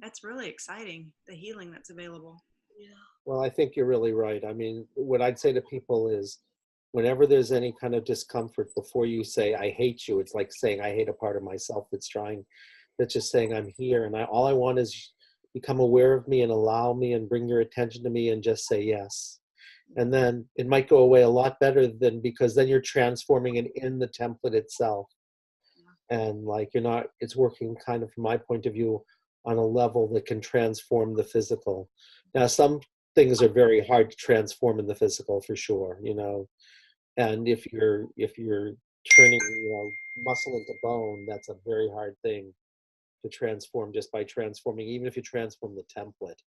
[SPEAKER 4] that's really exciting, the healing that's available.
[SPEAKER 5] Yeah.
[SPEAKER 3] Well, I think you're really right. I mean, what I'd say to people is, whenever there's any kind of discomfort, before you say, I hate you, it's like saying, I hate a part of myself that's just saying, I'm here. And all I want is become aware of me and allow me and bring your attention to me and just say yes. And then it might go away a lot better because then you're transforming it in the template itself. And like, it's working kind of, from my point of view, on a level that can transform the physical. Now, some things are very hard to transform in the physical, for sure, and if you're turning muscle into bone, that's a very hard thing to transform just by transforming, even if you transform the template,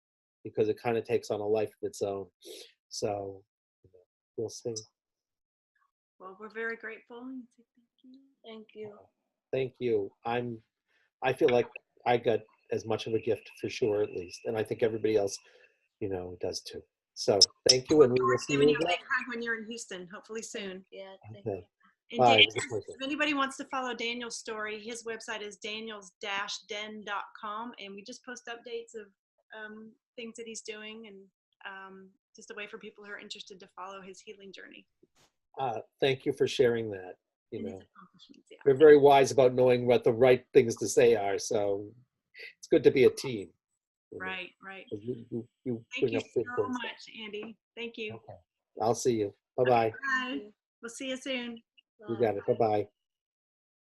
[SPEAKER 3] because it kind of takes on a life of its own. So we'll see.
[SPEAKER 4] Well, we're very grateful.
[SPEAKER 5] Thank you.
[SPEAKER 3] Thank you. I feel like I got as much of a gift, for sure, at least, and I think everybody else does too. So thank you, and we will see you
[SPEAKER 4] Giving you a
[SPEAKER 3] again.
[SPEAKER 4] big hug when you're in Houston, hopefully soon.
[SPEAKER 5] Yeah. Thank
[SPEAKER 3] Okay.
[SPEAKER 5] you.
[SPEAKER 4] And
[SPEAKER 3] Bye.
[SPEAKER 4] Daniel,
[SPEAKER 3] It was a pleasure.
[SPEAKER 4] if anybody wants to follow Daniel's story, his website is daniels-den.com, and we just post updates of things that he's doing, and just a way for people who are interested to follow his healing journey
[SPEAKER 3] Thank you for sharing that.
[SPEAKER 4] and his accomplishments. Yeah.
[SPEAKER 3] We're very wise about knowing what the right things to say are, so it's good to be a team.
[SPEAKER 4] Right.
[SPEAKER 3] You
[SPEAKER 4] Thank
[SPEAKER 3] bring
[SPEAKER 4] you
[SPEAKER 3] up good
[SPEAKER 4] so
[SPEAKER 3] things.
[SPEAKER 4] much, Andy. Thank you.
[SPEAKER 3] Okay. I'll see you. Bye-bye.
[SPEAKER 4] Bye. We'll see you soon.
[SPEAKER 3] You
[SPEAKER 5] Bye.
[SPEAKER 3] got it. Bye-bye.